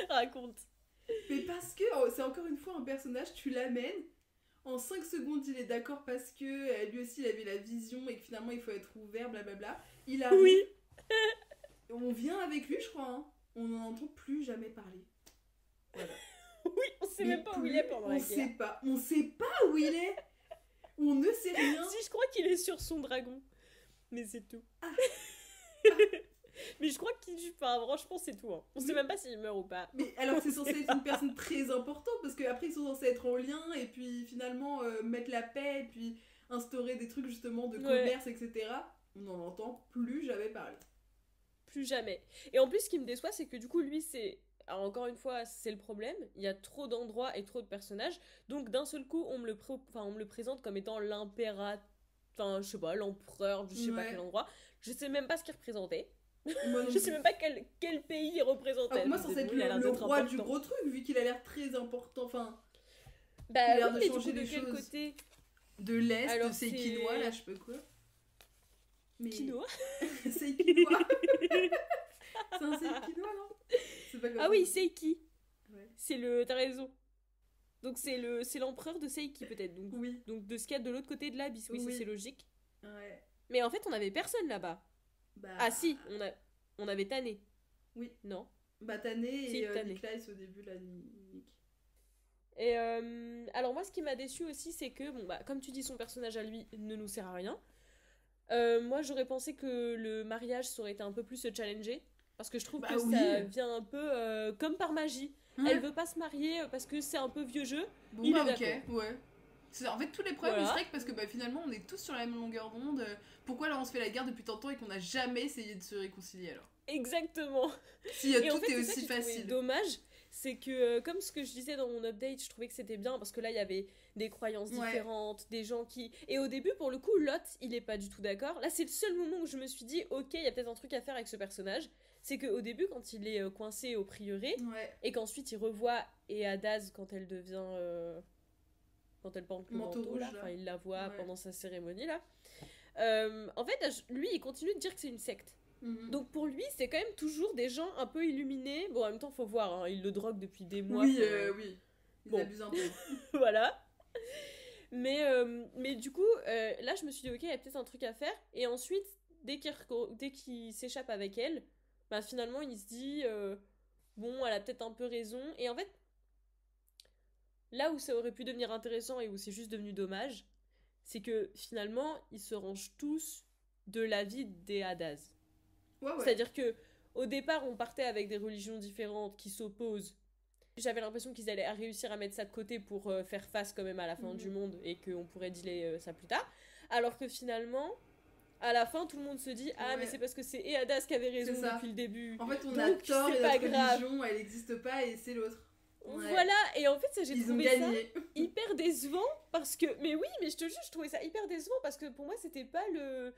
S1: Raconte.
S2: Mais parce que c'est encore une fois un personnage, tu l'amènes, en 5 secondes il est d'accord parce que lui aussi il avait la vision et que finalement il faut être ouvert, blablabla. Il arrive,
S1: oui.
S2: On vient avec lui je crois, hein. On n'en entend plus jamais parler. Voilà.
S1: Oui, on sait même pas où il est pendant la guerre.
S2: On sait pas où il est. On ne sait rien.
S1: Si, je crois qu'il est sur son dragon. Mais c'est tout. Mais je crois qu'il... Enfin, franchement, c'est tout. Hein. On sait même pas s'il meurt ou pas.
S2: Mais alors que c'est censé être une personne très importante, parce qu'après ils sont censés être en lien, et puis finalement mettre la paix, et puis instaurer des trucs justement de commerce, etc. On n'en entend plus jamais parler.
S1: Plus jamais. Et en plus, ce qui me déçoit, c'est que du coup, lui, c'est... Alors, encore une fois, c'est le problème. Il y a trop d'endroits et trop de personnages. Donc, d'un seul coup, on me le présente comme étant l'impérateur... Enfin, je sais pas, l'empereur, je sais pas quel endroit. Je sais même pas ce qu'il représentait. Je sais même pas quel pays il représentait.
S2: Alors, moi, censé être le roi du gros truc, vu qu'il a l'air très important. Enfin,
S1: bah,
S2: il a l'air
S1: oui,
S2: de changer des choses.
S1: Côté
S2: de l'Est, alors, de Seikinois, là, je sais pas quoi.
S1: Mais... Quinoa
S2: Seikinois. C'est un Seikinois, non? C'est pas comme
S1: ah oui, Seiki.
S2: Ouais.
S1: T'as raison. Donc c'est l'empereur de Seiki peut-être. Donc,
S2: oui.
S1: Donc de ce qu'il y a de l'autre côté de l'abysse. Oui, c'est logique.
S2: Ouais.
S1: Mais en fait, on avait personne là-bas.
S2: Bah...
S1: Ah si, on avait Tané.
S2: Oui.
S1: Non.
S2: Bah Tané et Niklaïs au début, là, Nick.
S1: Et alors moi, ce qui m'a déçu aussi, c'est que, bon, bah, comme tu dis, son personnage à lui ne nous sert à rien. Moi, j'aurais pensé que le mariage, ça aurait été un peu plus challenger. Parce que je trouve que ça vient un peu comme par magie. Elle veut pas se marier parce que c'est un peu vieux jeu.
S2: Bon, bah ok, ouais. En fait, tous les problèmes, c'est vrai que parce que finalement, on est tous sur la même longueur d'onde. Pourquoi là, on se fait la guerre depuis tant de temps et qu'on n'a jamais essayé de se réconcilier alors?
S1: Exactement.
S2: Si tout en fait, est aussi facile.
S1: C'est dommage, c'est que comme ce que je disais dans mon update, je trouvais que c'était bien parce que là, il y avait des croyances différentes, des gens qui... Et au début, pour le coup, Lot, il est pas du tout d'accord. Là, c'est le seul moment où je me suis dit, ok, il y a peut-être un truc à faire avec ce personnage. C'est qu'au début, quand il est coincé au prieuré, et qu'ensuite il revoit Eadaz quand elle devient... quand elle porte le manteau là. Enfin, il la voit pendant sa cérémonie, là. En fait, lui, il continue de dire que c'est une secte. Donc pour lui, c'est quand même toujours des gens un peu illuminés. Bon, en même temps, faut voir, hein, il le drogue depuis des mois.
S2: Oui, oui. Il abuse un peu.
S1: Voilà. Mais du coup, là, je me suis dit, ok, il y a peut-être un truc à faire. Et ensuite, dès qu'il s'échappe avec elle, bah, finalement, il se dit, bon, elle a peut-être un peu raison. Et en fait, là où ça aurait pu devenir intéressant et où c'est juste devenu dommage, c'est que finalement, ils se rangent tous de l'avis des Hadaz.
S2: Ouais.
S1: C'est-à-dire que au départ, on partait avec des religions différentes qui s'opposent. J'avais l'impression qu'ils allaient réussir à mettre ça de côté pour faire face quand même à la fin du monde et qu'on pourrait dealer ça plus tard. Alors que finalement, à la fin, tout le monde se dit « Ah, mais c'est parce que c'est Eadaz qui avait raison depuis le début. »
S2: En fait, on a tort et notre religion, elle n'existe pas et c'est l'autre.
S1: Ouais. Voilà, et en fait, ça, j'ai trouvé ça hyper décevant parce que... Mais oui, mais je te jure, je trouvais ça hyper décevant parce que pour moi, c'était pas le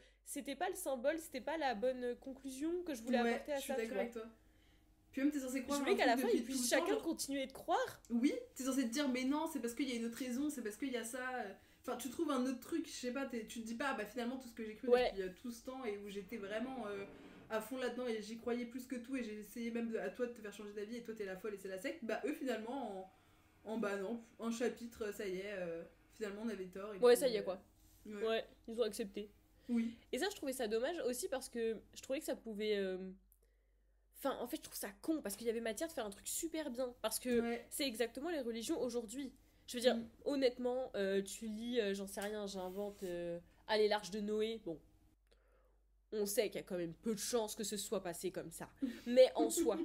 S1: symbole, c'était pas la bonne conclusion que je voulais apporter à ça.
S2: Je suis d'accord avec toi. Puis même, t'es censé croire...
S1: Je voulais qu'à la fin, ils puissent chacun continuer de croire.
S2: Oui, t'es censé te dire, mais non, c'est parce qu'il y a une autre raison, c'est parce qu'il y a ça... Enfin, tu trouves un autre truc, je sais pas, tu te dis pas, bah finalement, tout ce que j'ai cru depuis tout ce temps et où j'étais vraiment... à fond là-dedans et j'y croyais plus que tout et j'ai essayé même à toi de te faire changer d'avis et toi t'es la folle et c'est la secte, bah eux finalement bah non, un chapitre ça y est, finalement on avait tort et
S1: ouais puis, ça y est quoi. Ouais, ils ont accepté.
S2: Oui.
S1: Et ça, je trouvais ça dommage aussi parce que je trouvais que ça pouvait... Enfin, en fait, je trouve ça con parce qu'il y avait matière de faire un truc super bien. Parce que
S2: Ouais.
S1: c'est exactement les religions aujourd'hui. Je veux dire, honnêtement, tu lis, j'en sais rien, j'invente, allez, l'Arche de Noé. Bon, on sait qu'il y a quand même peu de chances que ce soit passé comme ça. Mais en soi,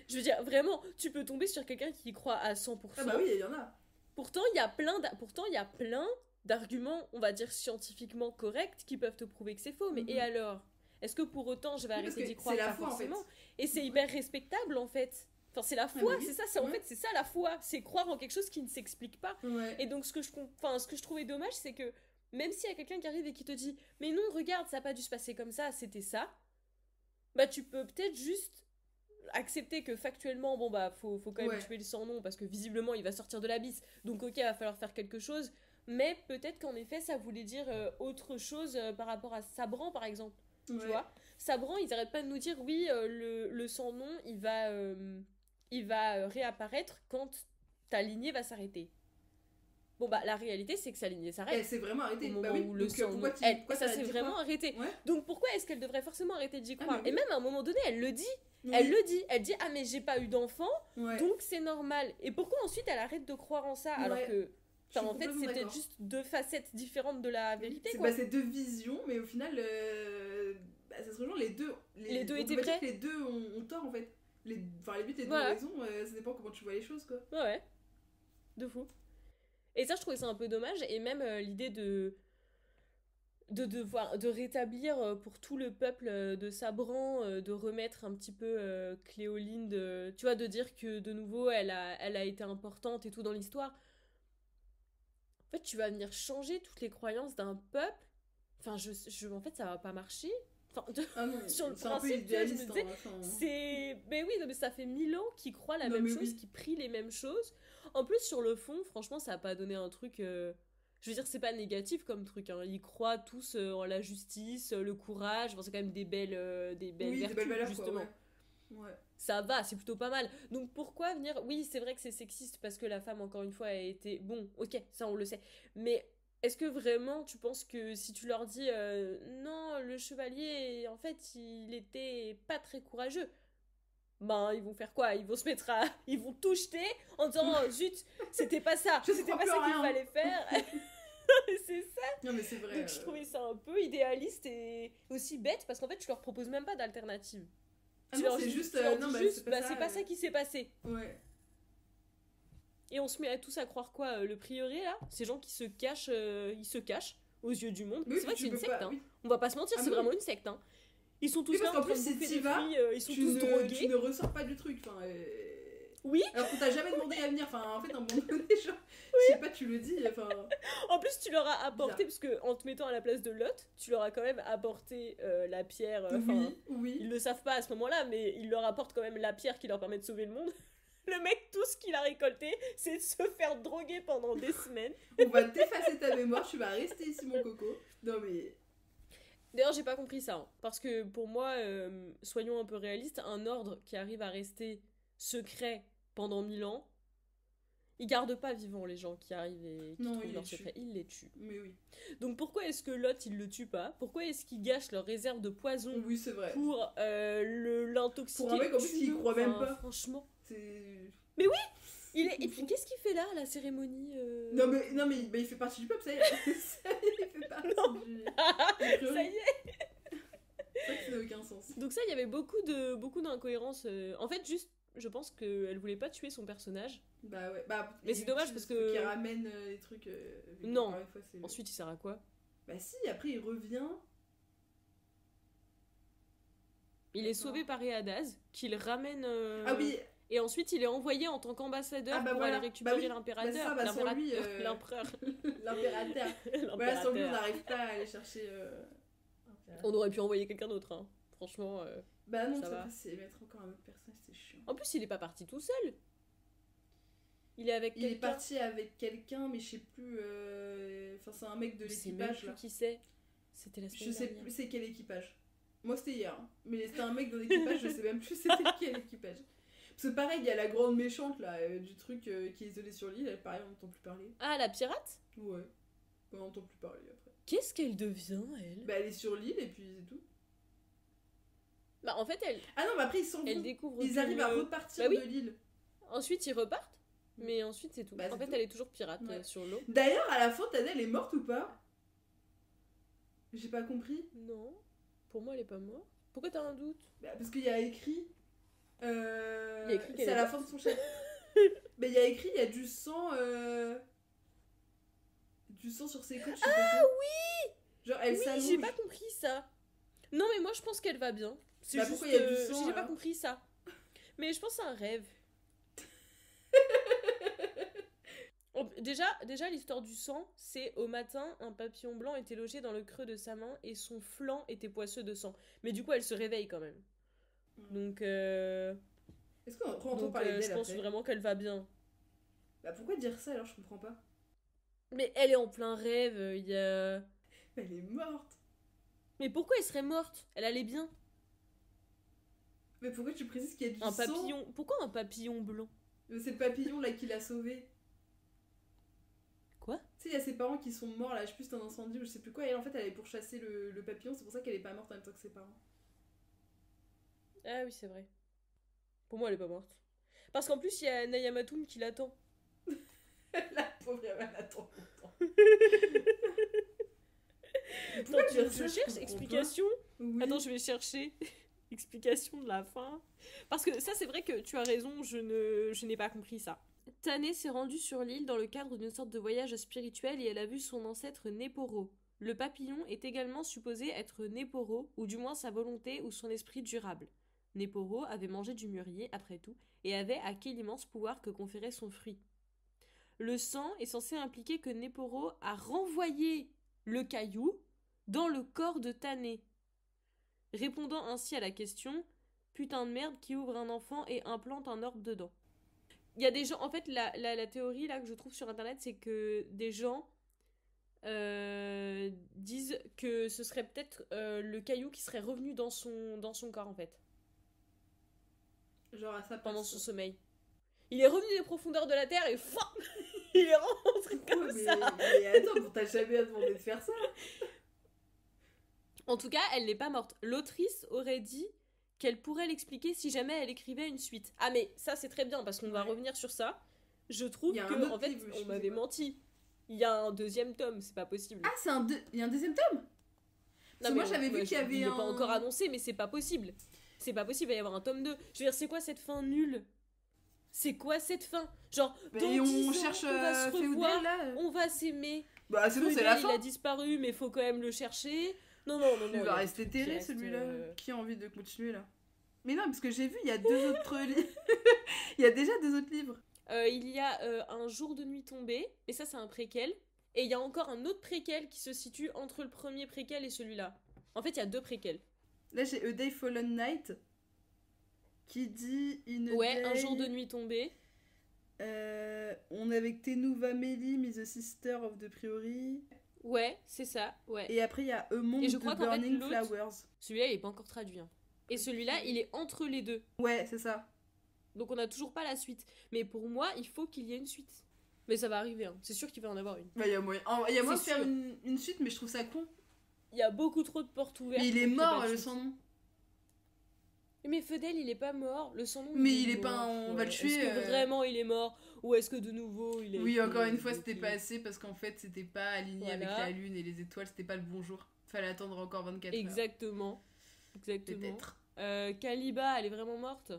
S1: je veux dire, vraiment, tu peux tomber sur quelqu'un qui y croit à 100%.
S2: Ah bah oui, il y en a.
S1: Pourtant, il y a plein d'arguments, on va dire scientifiquement corrects, qui peuvent te prouver que c'est faux. Mais et alors? Est-ce que pour autant je vais
S2: Oui, parce
S1: arrêter
S2: que
S1: d'y croire?
S2: c'est la
S1: Pas
S2: foi, en fait.
S1: forcément. Et c'est hyper respectable en fait. Enfin, c'est la foi,
S2: bah oui.
S1: c'est ça, en
S2: Ouais.
S1: fait, c'est ça la foi. C'est croire en quelque chose qui ne s'explique pas.
S2: Ouais.
S1: Et donc, ce que je trouvais dommage, c'est que même s'il y a quelqu'un qui arrive et qui te dit mais non, regarde, ça n'a pas dû se passer comme ça, c'était ça, bah tu peux peut-être juste accepter que factuellement, bon bah faut quand même
S2: Ouais.
S1: tuer le sans-nom parce que visiblement il va sortir de l'abysse, donc ok, va falloir faire quelque chose, mais peut-être qu'en effet ça voulait dire autre chose par rapport à Sabran par exemple, tu
S2: Ouais.
S1: vois. Sabran, ils arrêtent pas de nous dire oui, le sans-nom il va réapparaître quand ta lignée va s'arrêter. Bon bah la réalité c'est que sa lignée s'arrête
S2: Elle s'est vraiment arrêtée.
S1: au moment
S2: Bah oui.
S1: où le
S2: Donc,
S1: sang
S2: pourquoi
S1: ça
S2: t'as
S1: s'est
S2: dit
S1: vraiment
S2: quoi
S1: arrêté.
S2: Ouais.
S1: Donc pourquoi est-ce qu'elle devrait forcément arrêter d'y
S2: Ah,
S1: croire?
S2: mais
S1: Et
S2: oui.
S1: même à un moment donné elle le dit,
S2: Oui.
S1: elle dit ah mais j'ai pas eu d'enfant
S2: Ouais.
S1: donc c'est normal. Et pourquoi ensuite elle arrête de croire en ça alors
S2: Ouais.
S1: que
S2: Je suis
S1: en fait
S2: complètement
S1: c'est peut-être
S2: d'accord.
S1: juste deux facettes différentes de la vérité
S2: C'est
S1: quoi.
S2: bah, c'est deux visions, mais au final, bah, ça se rejoint, les deux.
S1: Les deux
S2: on
S1: étaient
S2: peut pas dire
S1: vrais.
S2: que les deux ont tort en fait. Enfin, les buts, les deux
S1: Voilà.
S2: ont raison, ça dépend comment tu vois les choses quoi.
S1: Ouais, de fou. Et ça je trouvais ça un peu dommage et même l'idée de devoir de rétablir pour tout le peuple de Sabran, de remettre un petit peu Cléolinde, tu vois, de dire que de nouveau elle a été importante et tout dans l'histoire. En fait, tu vas venir changer toutes les croyances d'un peuple. Enfin, en fait, ça va pas marcher. Enfin,
S2: Ah non,
S1: sur le
S2: c'est un peu
S1: principe, tu vois, je me
S2: idéaliste.
S1: disais,
S2: Hein, enfin.
S1: c'est... Mais oui, non, mais ça fait 1000 ans qu'ils croient la
S2: Non,
S1: même
S2: mais
S1: chose,
S2: oui.
S1: qu'ils prient les mêmes choses. En plus, sur le fond, franchement, ça a pas donné un truc... Je veux dire, c'est pas négatif comme truc. Hein. Ils croient tous en la justice, le courage. Enfin, c'est quand même des belles
S2: Oui, des
S1: vertus,
S2: belles valeurs
S1: justement.
S2: quoi. Ouais.
S1: Ça va, c'est plutôt pas mal. Donc pourquoi venir... Oui, c'est vrai que c'est sexiste parce que la femme, encore une fois, a été... Bon, ok, ça on le sait. Mais est-ce que vraiment tu penses que si tu leur dis non, le chevalier, en fait, il était pas très courageux, ben ils vont faire quoi? Ils vont se mettre à... Ils vont tout jeter en disant oh, zut, c'était pas ça.
S2: Je
S1: C'était
S2: crois
S1: pas
S2: plus
S1: ça
S2: en
S1: qu'il
S2: rien.
S1: fallait faire. C'est ça.
S2: Non, mais c'est vrai.
S1: Donc je trouvais ça un peu idéaliste et aussi bête parce qu'en fait tu leur proposes même pas d'alternative.
S2: Ah
S1: Tu
S2: non,
S1: leur
S2: c'est
S1: dis-
S2: juste.
S1: tu leur
S2: Non,
S1: dis
S2: bah,
S1: juste, bah, c'est pas ça qui s'est passé.
S2: Ouais.
S1: Et on se met à tous à croire quoi? Le prieuré là? Ces gens qui se cachent, ils se cachent aux yeux du monde.
S2: Oui,
S1: C'est vrai que
S2: tu
S1: c'est une
S2: peux
S1: secte,
S2: pas-
S1: hein.
S2: oui.
S1: On va pas se mentir,
S2: Ah,
S1: c'est
S2: mais
S1: vraiment une secte, hein. Ils sont tous
S2: Oui, parce
S1: là en
S2: qu'en
S1: train de
S2: plus, si
S1: bouffer
S2: t'y
S1: des
S2: vas,
S1: fruits, ils sont
S2: Tu
S1: tous
S2: ne
S1: drogués.
S2: ressors pas du truc. Enfin,
S1: Oui,
S2: alors qu'on t'a jamais demandé à venir. Enfin, en fait, un moment donné, genre, je sais pas, tu le dis. Enfin,
S1: en plus tu leur as apporté,
S2: Bizarre.
S1: parce que en te mettant à la place de Lot, tu leur as quand même apporté la pierre, enfin...
S2: oui, oui.
S1: Ils le savent pas à ce moment-là, mais il leur apporte quand même la pierre qui leur permet de sauver le monde. Le mec, tout ce qu'il a récolté, c'est de se faire droguer pendant des semaines.
S2: On va t'effacer ta mémoire, tu vas rester ici, mon coco. Non, mais.
S1: D'ailleurs, j'ai pas compris ça. Hein. Parce que pour moi, soyons un peu réalistes, un ordre qui arrive à rester secret pendant 1000 ans, il garde pas vivants les gens qui arrivent et qui
S2: Non,
S1: trouvent
S2: il
S1: leur
S2: les tue.
S1: secret. Il les tue.
S2: Mais oui.
S1: Donc pourquoi est-ce que Lot, il le tue pas? Pourquoi est-ce qu'il gâche leur réserve de poison
S2: Oui, c'est vrai.
S1: pour l'intoxiquer?
S2: Pour un mec, en plus, qui y
S1: Tue-le.
S2: croit même
S1: Enfin,
S2: pas.
S1: Franchement.
S2: C'est.
S1: Et puis qu'est-ce qu'il fait là, à la cérémonie
S2: Non, mais bah, il fait partie du peuple, ça y est. Ça y est, il fait partie du.
S1: Ça y est.
S2: C'est vrai que ça n'a aucun sens.
S1: Donc ça, il y avait beaucoup d'incohérences. En fait, juste, je pense qu'elle voulait pas tuer son personnage.
S2: Bah ouais. Bah,
S1: Mais c'est dommage parce que-
S2: Qui ramène les trucs. Vu que,
S1: Non.
S2: encore une fois, c'est-
S1: Ensuite, il sert à quoi?
S2: Bah si, après il revient.
S1: Il est sauvé par Eadaz, qu'il ramène...
S2: Ah oui,
S1: Et ensuite, il est envoyé en tant qu'ambassadeur
S2: Ah bah
S1: pour
S2: voilà.
S1: aller récupérer
S2: Bah oui.
S1: l'impérateur.
S2: Bah c'est ça, bah sans lui,
S1: L'empereur.
S2: l'impérateur. Voilà, sans lui, on n'arrive pas à aller chercher. Impérateur.
S1: On aurait pu envoyer quelqu'un d'autre, hein. Franchement.
S2: Bah non,
S1: Ça
S2: ça
S1: va.
S2: c'est mettre encore un autre personnage, c'est chiant.
S1: En plus, il est pas parti tout seul. Il est avec
S2: Il est
S1: quelqu'un.
S2: parti avec quelqu'un, mais je sais plus. Enfin, c'est un mec de
S1: Je sais même
S2: l'équipage
S1: plus
S2: là.
S1: qui c'est. C'était la semaine
S2: Je sais
S1: dernière.
S2: plus c'est quel équipage. Moi c'était hier, hein. Mais c'était un mec de l'équipage, je sais même plus c'était quel équipage. Parce que pareil, il y a la grande méchante là, du truc qui est isolée sur l'île, elle pareil, on n'entend plus parler.
S1: Ah, la pirate?
S2: Ouais. On n'entend plus parler après.
S1: Qu'est-ce qu'elle devient, elle?
S2: Bah elle est sur l'île et puis c'est tout.
S1: Bah en fait,
S2: Ah non, mais après ils s'en
S1: elle
S2: vont.
S1: découvre
S2: Ils
S1: que
S2: arrivent à
S1: le-
S2: repartir
S1: Bah oui.
S2: de l'île.
S1: Ensuite, ils repartent, mais ensuite, c'est tout.
S2: Bah,
S1: en
S2: c'est
S1: fait,
S2: tout.
S1: elle est toujours pirate
S2: Ouais.
S1: sur l'eau.
S2: D'ailleurs, à la fin, Tana, elle est morte ou pas? J'ai pas compris.
S1: Non, pour moi, elle est pas morte. Pourquoi t'as un doute?
S2: Bah, parce qu'il y a écrit.
S1: Il y a écrit qu'elle
S2: c'est à
S1: est
S2: la
S1: morte.
S2: fin de son chapitre. Mais il y a écrit, il y a du sang. Du sang sur ses côtes, je sais pas quoi.
S1: Oui!
S2: Genre, elle
S1: Oui,
S2: s'allonge.
S1: j'ai pas compris ça. Non, mais moi, je pense qu'elle va bien. C'est
S2: Bah,
S1: juste,
S2: pourquoi il y a du sang,
S1: j'ai pas
S2: alors
S1: compris ça. Mais je pense que c'est un rêve. Déjà l'histoire du sang, c'est au matin, un papillon blanc était logé dans le creux de sa main et son flanc était poisseux de sang. Mais du coup, elle se réveille quand même. Donc,
S2: Est-ce qu'on entend parler d'elle
S1: je pense
S2: après
S1: vraiment qu'elle va bien.
S2: Bah, pourquoi dire ça alors? Je comprends pas.
S1: Mais elle est en plein rêve, il y a...
S2: Elle est morte.
S1: Mais pourquoi elle serait morte? Elle allait bien.
S2: Mais pourquoi tu précises qu'il y a du
S1: Un
S2: sang?
S1: papillon... Pourquoi un papillon blanc?
S2: C'est le papillon là qui l'a sauvé.
S1: Quoi?
S2: Tu sais, il y a ses parents qui sont morts là, je sais plus, c'est un incendie ou je sais plus quoi. Et elle, en fait, elle allait pourchasser le papillon, c'est pour ça qu'elle est pas morte en même temps que ses parents.
S1: Ah oui, c'est vrai. Pour moi, elle est pas morte. Parce qu'en plus, il y a Nayamatoum qui l'attend.
S2: La pauvre, elle attend longtemps.
S1: Attends, je cherche explication.
S2: Oui.
S1: Attends, je vais chercher explication de la fin. Parce que ça, c'est vrai que tu as raison, je n'ai pas compris ça. Tané s'est rendue sur l'île dans le cadre d'une sorte de voyage spirituel et elle a vu son ancêtre Néporo. Le papillon est également supposé être Néporo, ou du moins sa volonté ou son esprit durable. Néporo avait mangé du mûrier, après tout, et avait acquis l'immense pouvoir que conférait son fruit. Le sang est censé impliquer que Néporo a renvoyé le caillou dans le corps de Tané, répondant ainsi à la question « Putain de merde qui ouvre un enfant et implante un orbe dedans ?» Il y a des gens... En fait, la théorie là que je trouve sur Internet, c'est que des gens disent que ce serait peut-être le caillou qui serait revenu dans son corps, en fait.
S2: Genre à sa place.
S1: Pendant son sommeil. Il est revenu des profondeurs de la Terre et il est rentré comme
S2: mais,
S1: ça.
S2: mais attends, t'as jamais demandé de faire ça.
S1: En tout cas, elle n'est pas morte. L'autrice aurait dit qu'elle pourrait l'expliquer si jamais elle écrivait une suite. Ah mais ça c'est très bien parce qu'on va revenir sur ça. Je trouve que en fait on m'avait menti. Il y a un deuxième tome, c'est pas possible.
S2: Ah il y a un deuxième tome? Parce que moi j'avais vu qu'il y avait
S1: il n'est pas encore annoncé mais c'est pas possible. C'est pas possible, il va y avoir un tome 2. Je veux dire, c'est quoi cette fin nulle? C'est quoi cette fin? Genre, dans 10 ans,
S2: cherche
S1: on va se revoir,
S2: Féodal, là.
S1: on va s'aimer.
S2: Bah c'est bon, c'est la fin.
S1: Il a disparu mais faut quand même le chercher. Non.
S2: Il va rester terré celui-là. Qui a envie de continuer là? Mais non, parce que j'ai vu, il y a deux autres livres. Il y a déjà deux autres livres.
S1: Il y a Un jour de nuit tombée, et ça c'est un préquel. Et il y a encore un autre préquel qui se situe entre le premier préquel et celui-là. En fait, il y a deux préquels.
S2: Là, j'ai A Day Fallen Night qui dit
S1: Un jour de nuit tombée.
S2: On est avec Tenuva Meli, Miss the Sister of the Priori.
S1: Ouais, c'est ça, ouais.
S2: Et après, il y a Among the Burning Flowers.
S1: Celui-là, il est pas encore traduit. Hein. Et celui-là, il est entre les deux.
S2: Ouais, c'est ça.
S1: Donc on n'a toujours pas la suite. Mais pour moi, il faut qu'il y ait une suite. Mais ça va arriver, hein. C'est sûr qu'il va y en avoir une.
S2: Bah, il y a moyen de faire une suite, mais je trouve ça con.
S1: Il y a beaucoup trop de portes ouvertes.
S2: Mais il est mort, le sans nom.
S1: Mais Feudel, il est pas mort. Le sans nom.
S2: Mais il est pas. On va le tuer.
S1: Est-ce que vraiment il est mort? Ou est-ce que de nouveau il est.
S2: Oui, encore une fois, c'était pas assez parce qu'en fait, c'était pas aligné avec la lune et les étoiles, c'était pas le bon jour. Fallait attendre encore 24 heures.
S1: Exactement.
S2: Peut-être.
S1: Kaliba, elle est vraiment morte?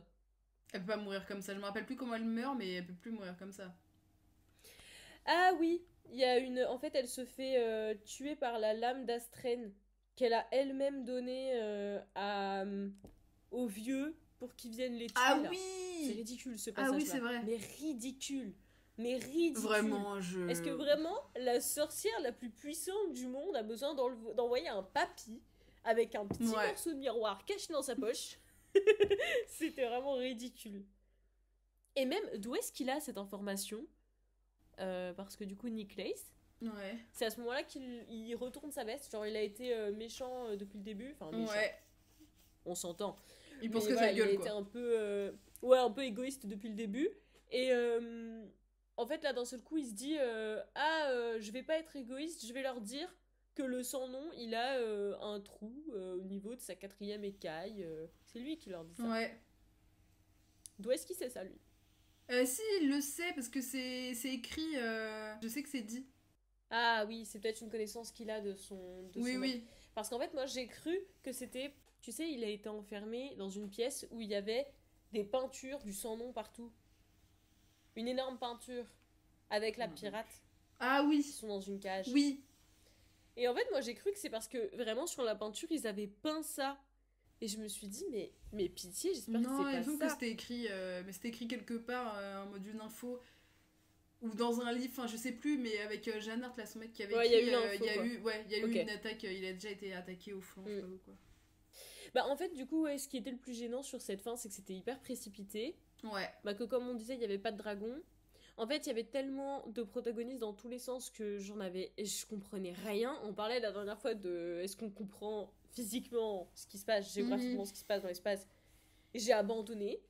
S2: Elle peut pas mourir comme ça. Je me rappelle plus comment elle meurt, mais elle peut plus mourir comme ça.
S1: Ah oui, il y a une. En fait, elle se fait tuer par la lame d'Astrène qu'elle a elle-même donnée aux vieux pour qu'ils viennent les tuer.
S2: Ah
S1: là.
S2: oui!
S1: C'est ridicule ce passage.
S2: Ah oui, c'est vrai.
S1: Mais ridicule.
S2: Vraiment,
S1: Est-ce que vraiment la sorcière la plus puissante du monde a besoin d'envoyer un papy avec un petit morceau de miroir caché dans sa poche? C'était vraiment ridicule. Et même, d'où est-ce qu'il a cette information? Parce que du coup, Nick Lace, c'est à ce moment-là qu'il retourne sa veste. Genre, il a été méchant depuis le début. Enfin, méchant. On s'entend.
S2: Il pense que ça gueule,
S1: il a été un peu égoïste depuis le début. Et En fait, là, d'un seul coup, il se dit je vais pas être égoïste, je vais leur dire que le sans-nom, il a un trou au niveau de sa 4e écaille. C'est lui qui leur dit ça.
S2: Ouais.
S1: D'où est-ce qu'il sait ça, lui?
S2: Si, il le sait, parce que c'est écrit, je sais que c'est dit.
S1: Ah oui, c'est peut-être une connaissance qu'il a de son
S2: Oui,
S1: maître.
S2: oui.
S1: Parce qu'en fait, moi, j'ai cru que c'était... Tu sais, il a été enfermé dans une pièce où il y avait des peintures du sans-nom partout. Une énorme peinture avec la pirate
S2: Ah
S1: qui
S2: oui,
S1: sont dans une cage.
S2: oui.
S1: Et en fait, moi, j'ai cru que c'est parce que vraiment sur la peinture, ils avaient peint ça. Et je me suis dit, mais pitié, j'espère que
S2: Non,
S1: c'est
S2: il me
S1: pas
S2: semble que
S1: ça.
S2: c'était écrit, mais c'était écrit quelque part en mode une info. Ou dans un livre, enfin je sais plus, mais avec Jeanne Hart, là, son mec qui avait
S1: Ouais, il y a
S2: écrit,
S1: eu l'info,
S2: il y a
S1: quoi.
S2: eu, ouais, il y a eu
S1: Ok.
S2: une attaque, il a déjà été attaqué au flanc, je sais pas où, quoi.
S1: Bah, en fait, du coup, ouais, ce qui était le plus gênant sur cette fin, c'est que c'était hyper précipité.
S2: Ouais.
S1: Bah, que comme on disait, il n'y avait pas de dragon. En fait, il y avait tellement de protagonistes dans tous les sens que je comprenais rien. On parlait la dernière fois de est-ce qu'on comprend physiquement ce qui se passe, géographiquement ce qui se passe dans l'espace. Et j'ai abandonné.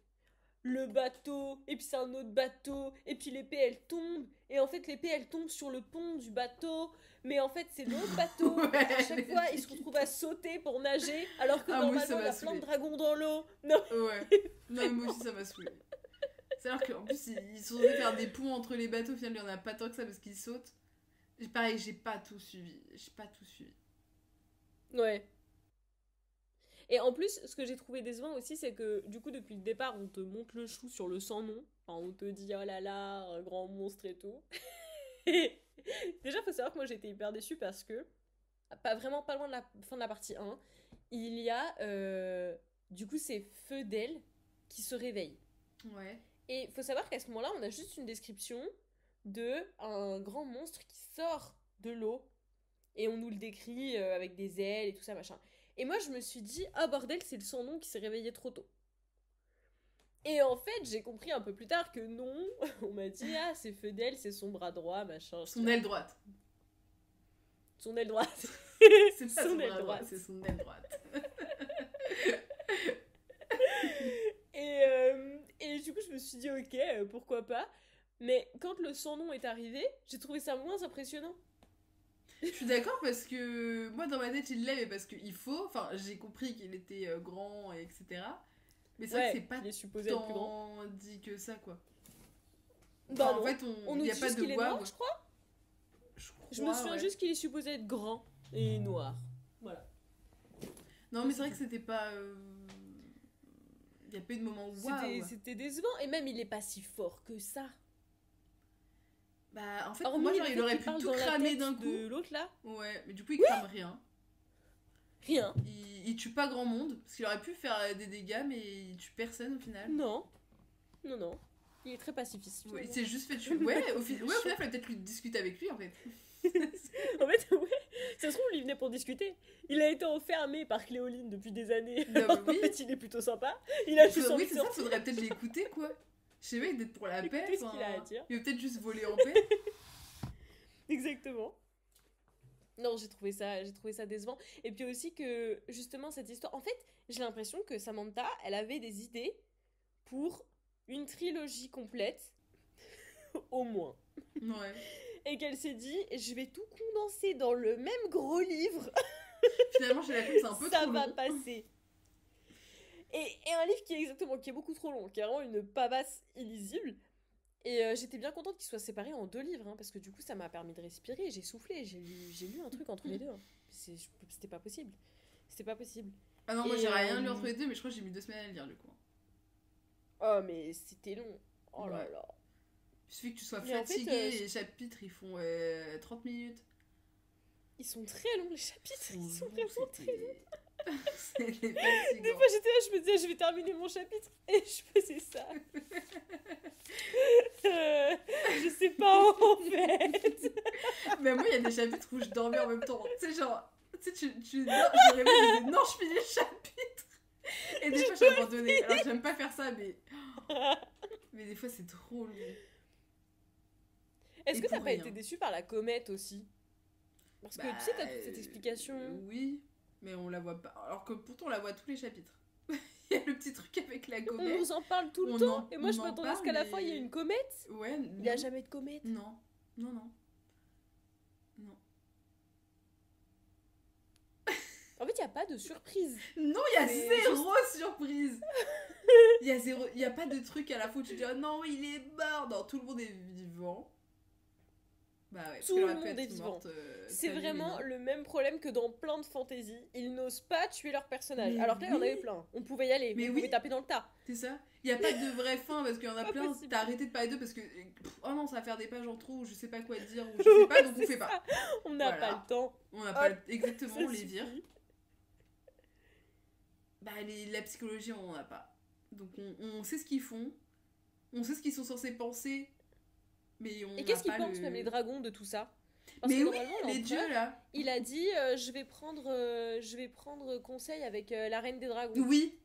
S1: Le bateau, et puis c'est un autre bateau, et puis l'épée elle tombe, et en fait l'épée elle tombe sur le pont du bateau, mais en fait c'est l'autre bateau,
S2: Ouais,
S1: et à chaque fois il se retrouve à sauter pour nager, alors que
S2: Ah, moi, ça
S1: normalement il y
S2: m'a
S1: a plein de
S2: saoulé.
S1: dragons dans l'eau. Non,
S2: Ouais. Non, mais moi aussi, ça m'a saoulé. C'est-à-dire qu'en plus, ils sont censés faire des ponts entre les bateaux, au final, il y en a pas tant que ça parce qu'ils sautent. Et pareil, j'ai pas tout suivi. J'ai pas tout suivi.
S1: ouais. Et en plus, ce que j'ai trouvé décevant aussi, c'est que du coup, depuis le départ, on te monte le chou sur le sans-nom. Enfin, on te dit, oh là là, un grand monstre et tout. Et déjà, faut savoir que moi, j'étais hyper déçue parce que, vraiment pas loin de la fin de la partie 1, il y a, du coup, ces feux d'ailes qui se réveillent.
S2: Ouais.
S1: Et faut savoir qu'à ce moment-là, on a juste une description de un grand monstre qui sort de l'eau et on nous le décrit avec des ailes et tout ça, machin. Et moi, je me suis dit, ah bordel, c'est le sans-nom qui s'est réveillé trop tôt. Et en fait, j'ai compris un peu plus tard que non. On m'a dit, ah, c'est Feudel, c'est son bras droit, machin.
S2: Son aile droite.
S1: Son aile droite.
S2: C'est pas son bras droit, c'est son aile droite.
S1: Et du coup, je me suis dit, ok, pourquoi pas. Mais quand le sans-nom est arrivé, j'ai trouvé ça moins impressionnant.
S2: Je suis d'accord parce que moi dans ma tête il l'est mais parce qu'il faut, enfin j'ai compris qu'il était grand et etc. Mais c'est vrai que c'est pas
S1: il est supposé être plus grand.
S2: tant dit que ça quoi.
S1: Bah
S2: Enfin,
S1: non,
S2: en fait
S1: on
S2: il
S1: nous
S2: y
S1: dit
S2: a pas
S1: juste
S2: de
S1: qu'il est
S2: waouh.
S1: noir, je crois. Je me
S2: crois,
S1: souviens
S2: ouais.
S1: juste qu'il est supposé être grand et noir. Voilà.
S2: Non mais c'est vrai que c'était pas... Il y a pas eu de moment waouh.
S1: C'était décevant. Et même, il est pas si fort que ça.
S2: Bah en fait
S1: Hormis
S2: moi
S1: le
S2: genre
S1: fait
S2: il aurait
S1: qu'il
S2: pu
S1: parle
S2: tout
S1: dans la
S2: cramer
S1: tête
S2: d'un coup.
S1: de l'autre là.
S2: Ouais mais du coup il crame rien.
S1: Rien.
S2: Il tue pas grand monde parce qu'il aurait pu faire des dégâts mais il tue personne au final.
S1: Non. Non, non. Il est très pacifiste.
S2: Ouais, il s'est juste fait tuer. Ouais, au final, il fallait peut-être lui discuter avec lui en fait.
S1: En fait, ouais. Ça se trouve, il venait pour discuter. Il a été enfermé par Cléoline depuis des années.
S2: Non, mais oui.
S1: En fait, il est plutôt sympa. Il a juste
S2: Oui,
S1: envie de
S2: c'est ça,
S1: sortir.
S2: faudrait peut-être l'écouter quoi. Je sais pas, d'être pour la paix.
S1: Écoutez ce
S2: enfin,
S1: qu'il a à dire.
S2: Il veut peut-être juste voler en paix.
S1: Exactement. Non, j'ai trouvé ça décevant. Et puis aussi que, justement, cette histoire... En fait, j'ai l'impression que Samantha, elle avait des idées pour une trilogie complète, au moins.
S2: Ouais.
S1: Et qu'elle s'est dit, je vais tout condenser dans le même gros livre,
S2: Finalement, j'ai l'impression que c'est un peu
S1: ça
S2: trop
S1: va
S2: long.
S1: passer. Et un livre qui est beaucoup trop long, qui est vraiment une pavasse illisible. Et j'étais bien contente qu'il soit séparé en 2 livres, hein, parce que du coup, ça m'a permis de respirer. J'ai soufflé, j'ai lu un truc entre les deux. Hein. C'était pas possible. C'était pas possible.
S2: Ah non, moi
S1: Et,
S2: j'ai rien lu entre les deux, mais je crois que j'ai mis 2 semaines à le lire du coup.
S1: Oh, mais c'était long. Oh là
S2: Ouais.
S1: là.
S2: Il suffit que tu sois
S1: Mais en fait,
S2: fatigué, les chapitres ils font 30 minutes.
S1: Ils sont très longs, les chapitres. Ils sont vraiment très longs.
S2: C'était
S1: Des
S2: fatigant.
S1: fois, j'étais là, je me disais, je vais terminer mon chapitre. Et je faisais ça. Je sais pas, en fait.
S2: Mais moi, il y a des chapitres où je dormais en même temps. Tu sais, genre, tu dors, je me réveille, je me dis, non, je finis le chapitre. Et des fois, j'ai abandonné. Alors, j'aime pas faire ça, mais. Mais des fois, c'est trop long.
S1: Est-ce
S2: Et
S1: que t'as
S2: pour
S1: pas
S2: rien.
S1: été déçu par la comète aussi? Parce que tu sais, t'as toute cette explication.
S2: Oui, mais on la voit pas. Alors que pourtant, on la voit tous les chapitres. Il Il y a le petit truc avec la
S1: On
S2: comète.
S1: nous en parle tout le
S2: On
S1: temps.
S2: en-
S1: Et moi, je
S2: on en
S1: m'attendais à ce
S2: parle,
S1: qu'à la
S2: mais-
S1: fin, il y ait une comète.
S2: Ouais,
S1: Il n'y a
S2: non.
S1: jamais de comète.
S2: Non, non, non. Non.
S1: En fait, il n'y a pas de surprise.
S2: Non, il y a
S1: Mais
S2: zéro surprise. Il y a zéro, il y a pas de truc à la fois où tu dis oh non, il est mort. Non, tout le monde est vivant. Bah ouais, parce
S1: Tout
S2: qu'elle
S1: le
S2: aurait pu
S1: monde
S2: être
S1: est vivant.
S2: morte,
S1: C'est
S2: Thalie,
S1: vraiment
S2: mais non.
S1: le même problème que dans plein de fantasy. Ils n'osent pas tuer leur personnage.
S2: Mais
S1: Alors que là, il y en
S2: oui.
S1: avait plein. On pouvait y aller.
S2: Mais
S1: on
S2: oui.
S1: pouvait taper dans le tas.
S2: C'est ça. Il y a pas de vraie fin parce qu'il y en a
S1: Pas
S2: plein.
S1: possible.
S2: T'as arrêté de parler d'eux parce que oh non, ça va faire des pages en trop ou je sais pas quoi dire ou je sais pas donc on
S1: C'est
S2: fait pas.
S1: ça. On n'a
S2: Voilà.
S1: pas le temps.
S2: On n'a pas
S1: Hop,
S2: exactement
S1: Ça
S2: on les
S1: suffit.
S2: vire. Bah la psychologie on en a pas. Donc on sait ce qu'ils font. On sait ce qu'ils sont censés penser. Mais on
S1: Et qu'est-ce
S2: n'a
S1: qu'ils
S2: pas
S1: pensent,
S2: le...
S1: même les dragons, de tout ça? Parce
S2: Mais
S1: que
S2: oui,
S1: normalement,
S2: les
S1: l'empereur,
S2: dieux là.
S1: il a dit je vais prendre conseil avec la reine des dragons.
S2: Oui.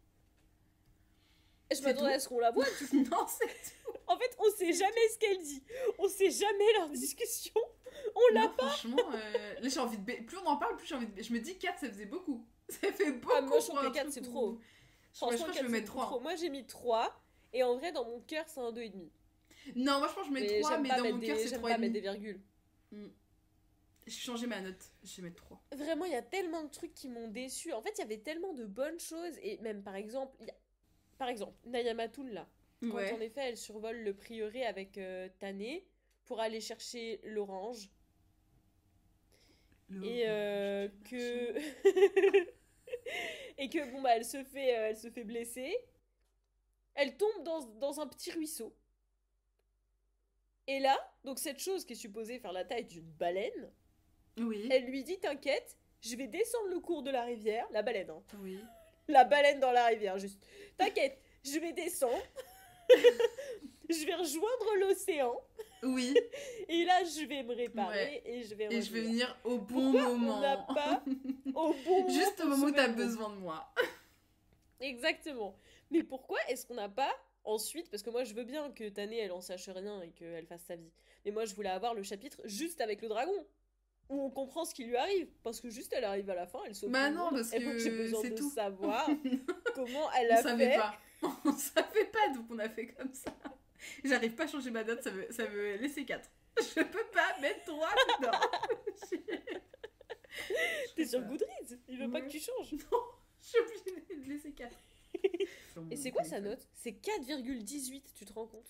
S1: Et je
S2: c'est
S1: m'attendais
S2: tout.
S1: à ce qu'on la voit.
S2: Non, c'est
S1: En fait, on sait jamais ce qu'elle dit. On sait jamais leur discussion. On l'a
S2: non, franchement, là j'ai envie de... Plus on en parle, plus j'ai envie de... Je me dis 4, ça faisait beaucoup. Ça fait beaucoup
S1: Ah, moi, je trouve
S2: pour
S1: que
S2: un
S1: 4,
S2: truc
S1: c'est
S2: où-
S1: trop.
S2: Je crois que je vais
S1: quatre,
S2: mettre
S1: c'est beaucoup
S2: 3.
S1: trop. Moi, j'ai mis 3. Et en vrai, dans mon cœur, c'est un 2,5.
S2: Non, moi je pense que je mets
S1: Mais
S2: 3,
S1: j'aime
S2: mais
S1: pas
S2: dans
S1: mettre
S2: mon cœur c'est
S1: j'aime
S2: 3,5.
S1: pas mettre des virgules.
S2: J'ai changé ma note, je vais mettre 3.
S1: Vraiment, il y a tellement de trucs qui m'ont déçu. En fait, il y avait tellement de bonnes choses. Et même, par exemple, Nayamatul, là. Quand, en
S2: Ouais.
S1: effet, elle survole le prieuré avec Tané pour aller chercher l'orange. Et que... et que, bon, bah, elle se fait blesser. Elle tombe dans un petit ruisseau. Et là, donc cette chose qui est supposée faire la taille d'une baleine,
S2: Oui.
S1: elle lui dit, t'inquiète, je vais descendre le cours de la rivière. La baleine, hein.
S2: Oui.
S1: La baleine dans la rivière, juste. T'inquiète, je vais descendre. Je vais rejoindre l'océan.
S2: Oui.
S1: Et là, je vais me réparer
S2: Ouais.
S1: et je vais
S2: Et je vais
S1: revenir.
S2: venir au bon
S1: Pourquoi
S2: moment.
S1: on n'a pas au bon moment
S2: Juste au
S1: pour
S2: moment où
S1: sauver
S2: t'as
S1: le monde.
S2: besoin de moi.
S1: Exactement. Mais pourquoi est-ce qu'on n'a pas ensuite, parce que moi je veux bien que Tané elle en sache rien et qu'elle fasse sa vie, mais moi je voulais avoir le chapitre juste avec le dragon, où on comprend ce qui lui arrive, parce que juste elle arrive à la fin, elle sauve
S2: Bah
S1: tout le
S2: non,
S1: monde,
S2: parce
S1: et moi
S2: que
S1: j'ai besoin
S2: c'est
S1: de
S2: tout.
S1: savoir comment elle
S2: On
S1: a
S2: savait
S1: fait.
S2: pas. On savait pas, donc on a fait comme ça. J'arrive pas à changer ma note, ça veut laisser 4. Je peux pas mettre 3 dedans.
S1: T'es sur Goodreads, il veut pas que tu changes.
S2: Je suis obligée de laisser 4.
S1: Et c'est quoi sa note? C'est 4,18, tu te rends compte?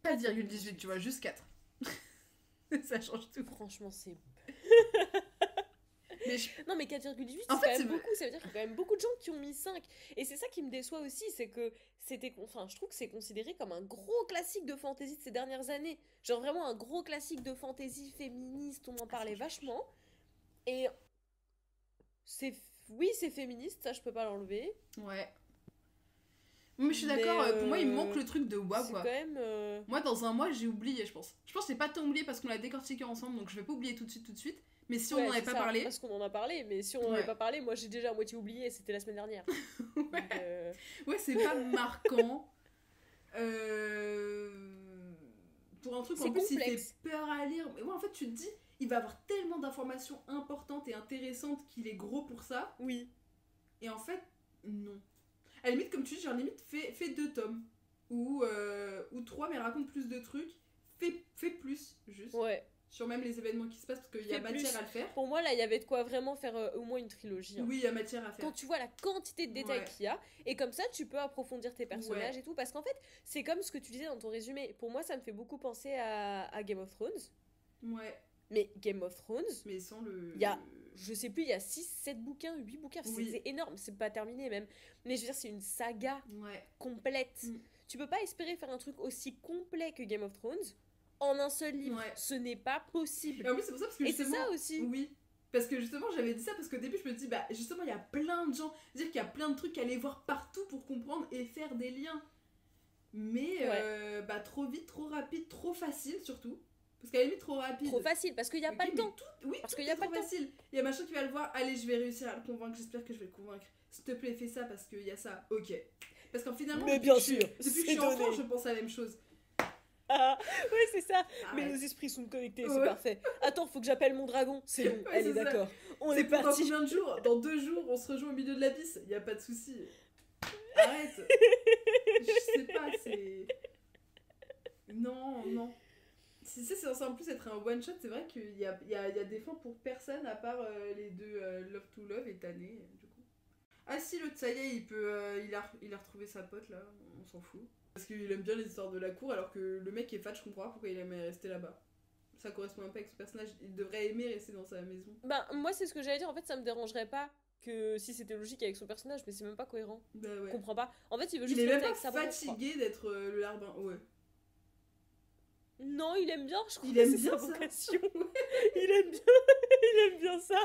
S2: Pas 4,18, tu vois, juste 4. Ça change tout.
S1: Franchement, c'est...
S2: Mais je...
S1: Non, mais 4,18, c'est
S2: En
S1: quand
S2: fait,
S1: même
S2: c'est-
S1: beaucoup. Ça veut dire qu'il y a quand même beaucoup de gens qui ont mis 5. Et c'est ça qui me déçoit aussi, c'est que enfin, je trouve que c'est considéré comme un gros classique de fantasy de ces dernières années. Genre vraiment un gros classique de fantasy féministe, on en parlait vachement. Et c'est... Oui, c'est féministe, ça je peux pas l'enlever.
S2: Ouais. Mais je suis
S1: Mais,
S2: d'accord, pour moi il me manque le truc de waouh
S1: C'est
S2: quoi.
S1: quand même...
S2: Moi dans un mois j'ai oublié je pense. Je pense que j'ai pas tant oublié parce qu'on l'a décortiqué ensemble donc je vais pas oublier tout de suite. Mais si on
S1: ouais,
S2: en avait
S1: c'est
S2: pas
S1: ça,
S2: parlé...
S1: Parce qu'on en a parlé, mais si on en
S2: Ouais.
S1: avait pas parlé, moi j'ai déjà à moitié oublié, c'était la semaine dernière. Donc,
S2: Ouais. Ouais, c'est pas marquant. Pour un truc
S1: C'est
S2: en plus il
S1: complexe.
S2: fait peur à lire. Mais ouais, en fait tu te dis, il va avoir tellement d'informations importantes et intéressantes qu'il est gros pour ça.
S1: Oui.
S2: Et en fait, non. À la limite, comme tu dis, genre limite, fais 2 tomes. Ou 3, mais elle raconte plus de trucs. Fais plus, juste.
S1: Ouais.
S2: Sur même les événements qui se passent, parce qu'il y a
S1: Fais
S2: matière
S1: plus.
S2: à le faire.
S1: Pour moi, là, il y avait de quoi vraiment faire au moins une trilogie. Hein.
S2: Oui, il y a matière à faire.
S1: Quand tu vois la quantité de détails
S2: Ouais.
S1: qu'il y a, et comme ça, tu peux approfondir tes personnages et tout. Parce qu'en fait, c'est comme ce que tu disais dans ton résumé. Pour moi, ça me fait beaucoup penser à Game of Thrones.
S2: Ouais,
S1: Mais Game of Thrones,
S2: mais sans le...
S1: Il y a- je sais plus, il y a 6, 7 bouquins, 8 bouquins.
S2: Oui.
S1: C'est énorme, c'est pas terminé même. Mais je veux dire, c'est une saga
S2: Ouais.
S1: complète.
S2: Mm.
S1: Tu peux pas espérer faire un truc aussi complet que Game of Thrones en un seul livre.
S2: Ouais.
S1: Ce n'est pas possible.
S2: Et en plus, c'est pour ça, parce que
S1: Et c'est
S2: justement...
S1: ça aussi.
S2: Oui. Parce que justement, j'avais dit ça parce qu'au début, je me dis, bah justement, il y a plein de gens. Dire qu'il y a plein de trucs à aller voir partout pour comprendre et faire des liens. Mais, bah trop vite, trop rapide, trop facile surtout. Parce qu'à la limite, trop rapide.
S1: Trop facile parce qu'il n'y a
S2: Ok,
S1: pas le
S2: mais
S1: temps.
S2: Oui,
S1: Parce
S2: tout
S1: qu'il y a
S2: est
S1: pas
S2: trop
S1: le temps.
S2: facile. Il y a machin qui va le voir. Allez, je vais réussir à le convaincre. J'espère que je vais le convaincre. S'il te plaît, fais ça parce qu'il y a ça. Ok. Parce qu'en finalement,
S1: Mais
S2: depuis
S1: bien
S2: que je suis-
S1: sûr,
S2: depuis que je
S1: c'est
S2: suis enfant,
S1: donné.
S2: je pense à la même chose.
S1: Ah, ouais, c'est ça. Mais
S2: Arrête.
S1: nos esprits sont connectés, c'est
S2: Ouais.
S1: parfait. Attends, faut que j'appelle mon dragon. C'est bon,
S2: Ouais,
S1: elle
S2: c'est
S1: est
S2: ça.
S1: d'accord. On
S2: C'est
S1: est
S2: pour dans
S1: parti.
S2: combien de jours? Dans 2 jours, on se rejoint au milieu de l'abysse. Il y a pas de souci. arrête. Je sais pas, c'est... Non. Si c'est censé en plus être un one shot, c'est vrai qu'il y a des fins pour personne à part les deux Love to Love et Tané, du coup. Ah si, l'autre, ça y est, il a retrouvé sa pote là, on s'en fout. Parce qu'il aime bien les histoires de la cour, alors que le mec est fat, je comprends pas pourquoi il aimait rester là-bas. Ça correspond un peu avec son personnage, il devrait aimer rester dans sa maison.
S1: Bah, moi, c'est ce que j'allais dire. En fait, ça me dérangerait pas que si c'était logique avec son personnage, mais c'est même pas cohérent.
S2: Bah
S1: Je
S2: ouais.
S1: comprends pas. En fait, il veut
S2: Il
S1: juste
S2: est même
S1: rester
S2: pas
S1: avec sa branche,
S2: fatigué d'être le larbin, ouais.
S1: Non, il aime bien, je crois
S2: Il
S1: que
S2: aime
S1: c'est
S2: bien
S1: sa
S2: ça.
S1: vocation. il aime bien, il aime bien ça.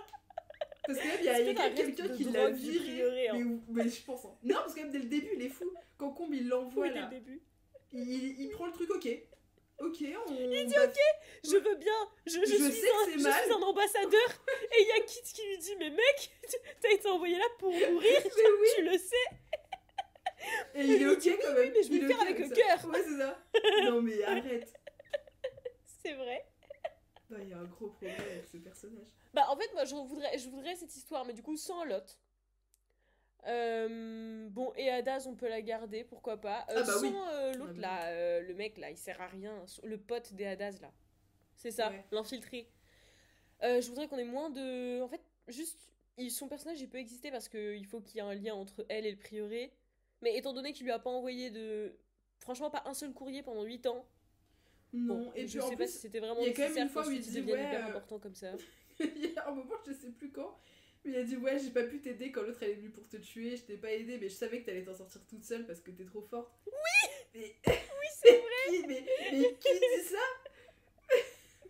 S2: Parce que même, il y a
S1: C'est peut-être un
S2: quelqu'un
S1: reste
S2: qui
S1: de
S2: l'a
S1: drogue du
S2: viré.
S1: prieuré, hein.
S2: Mais je pense. Hein. Non, parce que même dès le début, il est fou. Quand Combe, il l'envoie
S1: Oui, dès
S2: là.
S1: le début.
S2: Il prend le truc, ok. Ok, on...
S1: Il dit ok, je veux bien, je
S2: sais que c'est mal.
S1: suis un ambassadeur. Et il y a Kit qui lui dit, mais mec, t'as été envoyé là pour mourir,
S2: Mais oui.
S1: tu le sais.
S2: Et il est ok
S1: dit,
S2: quand
S1: oui,
S2: même.
S1: mais je vais
S2: Il
S1: le
S2: est
S1: faire
S2: ok
S1: avec le
S2: ça.
S1: cœur.
S2: Ouais, c'est ça. Non, mais arrête.
S1: C'est vrai.
S2: Bah, il y a un gros problème avec ce personnage.
S1: Bah en fait, moi je voudrais cette histoire, mais du coup sans Lot. Bon, et Adaz, on peut la garder, pourquoi pas.
S2: Ah bah
S1: sans
S2: oui.
S1: l'autre
S2: Ah bah
S1: là, le mec là, il sert à rien. Le pote des Adaz là. C'est ça,
S2: Ouais.
S1: l'infiltré. Je voudrais qu'on ait moins de... En fait, juste, son personnage, il peut exister parce qu'il faut qu'il y ait un lien entre elle et le prieuré. Mais étant donné qu'il lui a pas envoyé de... Franchement, pas un seul courrier pendant 8 ans.
S2: Non,
S1: Bon,
S2: et
S1: je
S2: puis en
S1: sais pas
S2: plus,
S1: si c'était vraiment
S2: il y a quand même
S1: nécessaire
S2: une fois où il
S1: qu'ensuite
S2: dit,
S1: devienne
S2: ouais,
S1: hyper important comme ça.
S2: il y a un moment, je sais plus quand, mais il a dit ouais, j'ai pas pu t'aider quand l'autre elle est venue pour te tuer, je t'ai pas aidé, mais je savais que t'allais t'en sortir toute seule parce que t'es trop forte. Oui. Mais...
S1: Oui, c'est vrai.
S2: mais qui dit ça?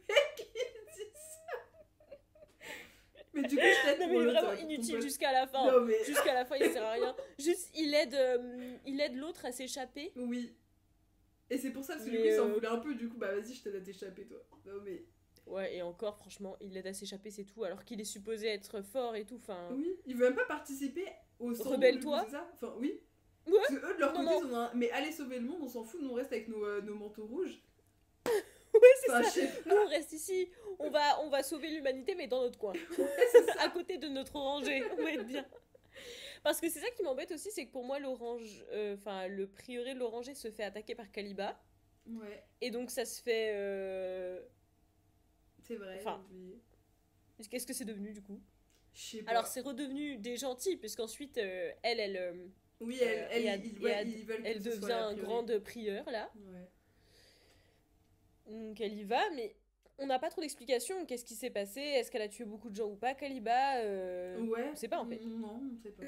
S2: Mais qui dit ça? Mais du coup, je t'aide
S1: Non mais
S2: pour
S1: il est
S2: l'autre,
S1: vraiment
S2: ton
S1: inutile
S2: pote.
S1: jusqu'à la fin.
S2: Non mais
S1: Jusqu'à la fin, il sert à rien. Juste, il aide l'autre à s'échapper.
S2: oui. Et c'est pour ça parce que
S1: Mais
S2: du coup, il s'en voulait un peu. Du coup, bah vas-y, je t'aide à t'échapper, toi. Non mais
S1: Ouais, et encore, franchement, il l'aide à s'échapper, c'est tout. Alors qu'il est supposé être fort et tout. Enfin,
S2: oui, il veut même pas participer au sang.
S1: Rebelle-toi.
S2: C'est ça? Enfin oui.
S1: Ouais.
S2: Parce que eux de leur
S1: Non,
S2: côté,
S1: non.
S2: ils ont un... mais allez sauver le monde, on s'en fout, nous on reste avec nos manteaux rouges.
S1: Ouais, c'est
S2: Enfin,
S1: ça.
S2: je sais pas.
S1: Nous, on reste ici. On va sauver l'humanité, mais dans notre coin.
S2: c'est ça.
S1: À côté de notre orangé. On va être bien. Parce que c'est ça qui m'embête aussi, c'est que pour moi, le prieuré de l'oranger se fait attaquer par Kaliba.
S2: Ouais,
S1: Et donc, ça se fait...
S2: c'est vrai.
S1: Enfin,
S2: j'ai oublié.
S1: Qu'est-ce que c'est devenu, du coup?
S2: Je sais pas.
S1: Alors, c'est redevenu des gentils, puisqu'ensuite,
S2: Oui, ils veulent que
S1: elle
S2: ce soit
S1: devient
S2: la priorité.
S1: grande prieure, là.
S2: Ouais.
S1: Donc, elle y va, mais on n'a pas trop d'explications. Qu'est-ce qui s'est passé? Est-ce qu'elle a tué beaucoup de gens ou pas, Kaliba?
S2: Ouais.
S1: On sait pas, en fait.
S2: Non, on sait pas.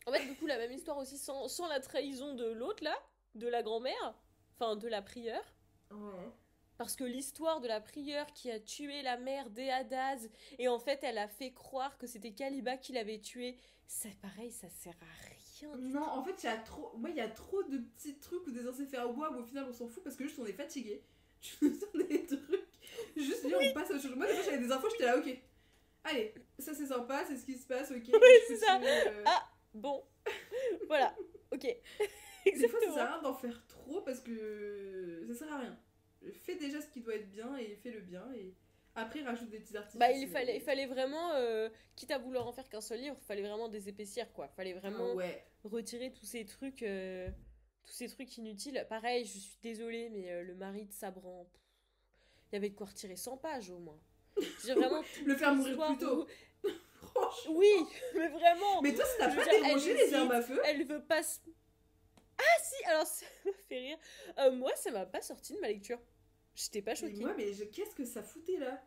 S1: En fait, du coup, la même histoire aussi sans la trahison de l'autre, là, de la grand-mère, enfin, de la prieure.
S2: Ouais.
S1: Parce que l'histoire de la prieure qui a tué la mère d'Eadaz, et en fait, elle a fait croire que c'était Kaliba qui l'avait tué, c'est pareil, ça sert à rien.
S2: Non, en fait, il y a trop de petits trucs ou des censés faire wow, mais au final, on s'en fout parce que juste on est fatigué. Juste on a des trucs. Juste là, on passe à autre chose. Moi, des fois, j'avais des infos, j'étais là, ok. Allez, ça c'est sympa, c'est ce qui se passe, ok.
S1: Oui, c'est ça. Ah, bon. Voilà, ok.
S2: Des fois, ça
S1: Exactement.
S2: sert à rien d'en faire trop parce que ça sert à rien. Fais déjà ce qui doit être bien et fais le bien et après rajoute des petits articles.
S1: Bah, il fallait vraiment, quitte à vouloir en faire qu'un seul livre, fallait vraiment désépaissir, quoi. Fallait vraiment
S2: Ouais.
S1: retirer tous ces trucs inutiles. Pareil, je suis désolée, mais le mari de Sabran, il y avait de quoi retirer 100 pages au moins. J'ai vraiment
S2: Le faire mourir
S1: l'histoire
S2: plus tôt.
S1: où-
S2: Franchement.
S1: Oui, mais vraiment.
S2: Mais toi, ça t'a
S1: Je veux
S2: pas
S1: dire,
S2: dérangé
S1: elle
S2: les
S1: hésite,
S2: armes à feu?
S1: Elle veut pas. Ah si, alors ça m'a fait rire. Moi, ça m'a pas sorti de ma lecture. J'étais pas
S2: Mais
S1: choquée.
S2: moi, qu'est-ce que ça foutait là?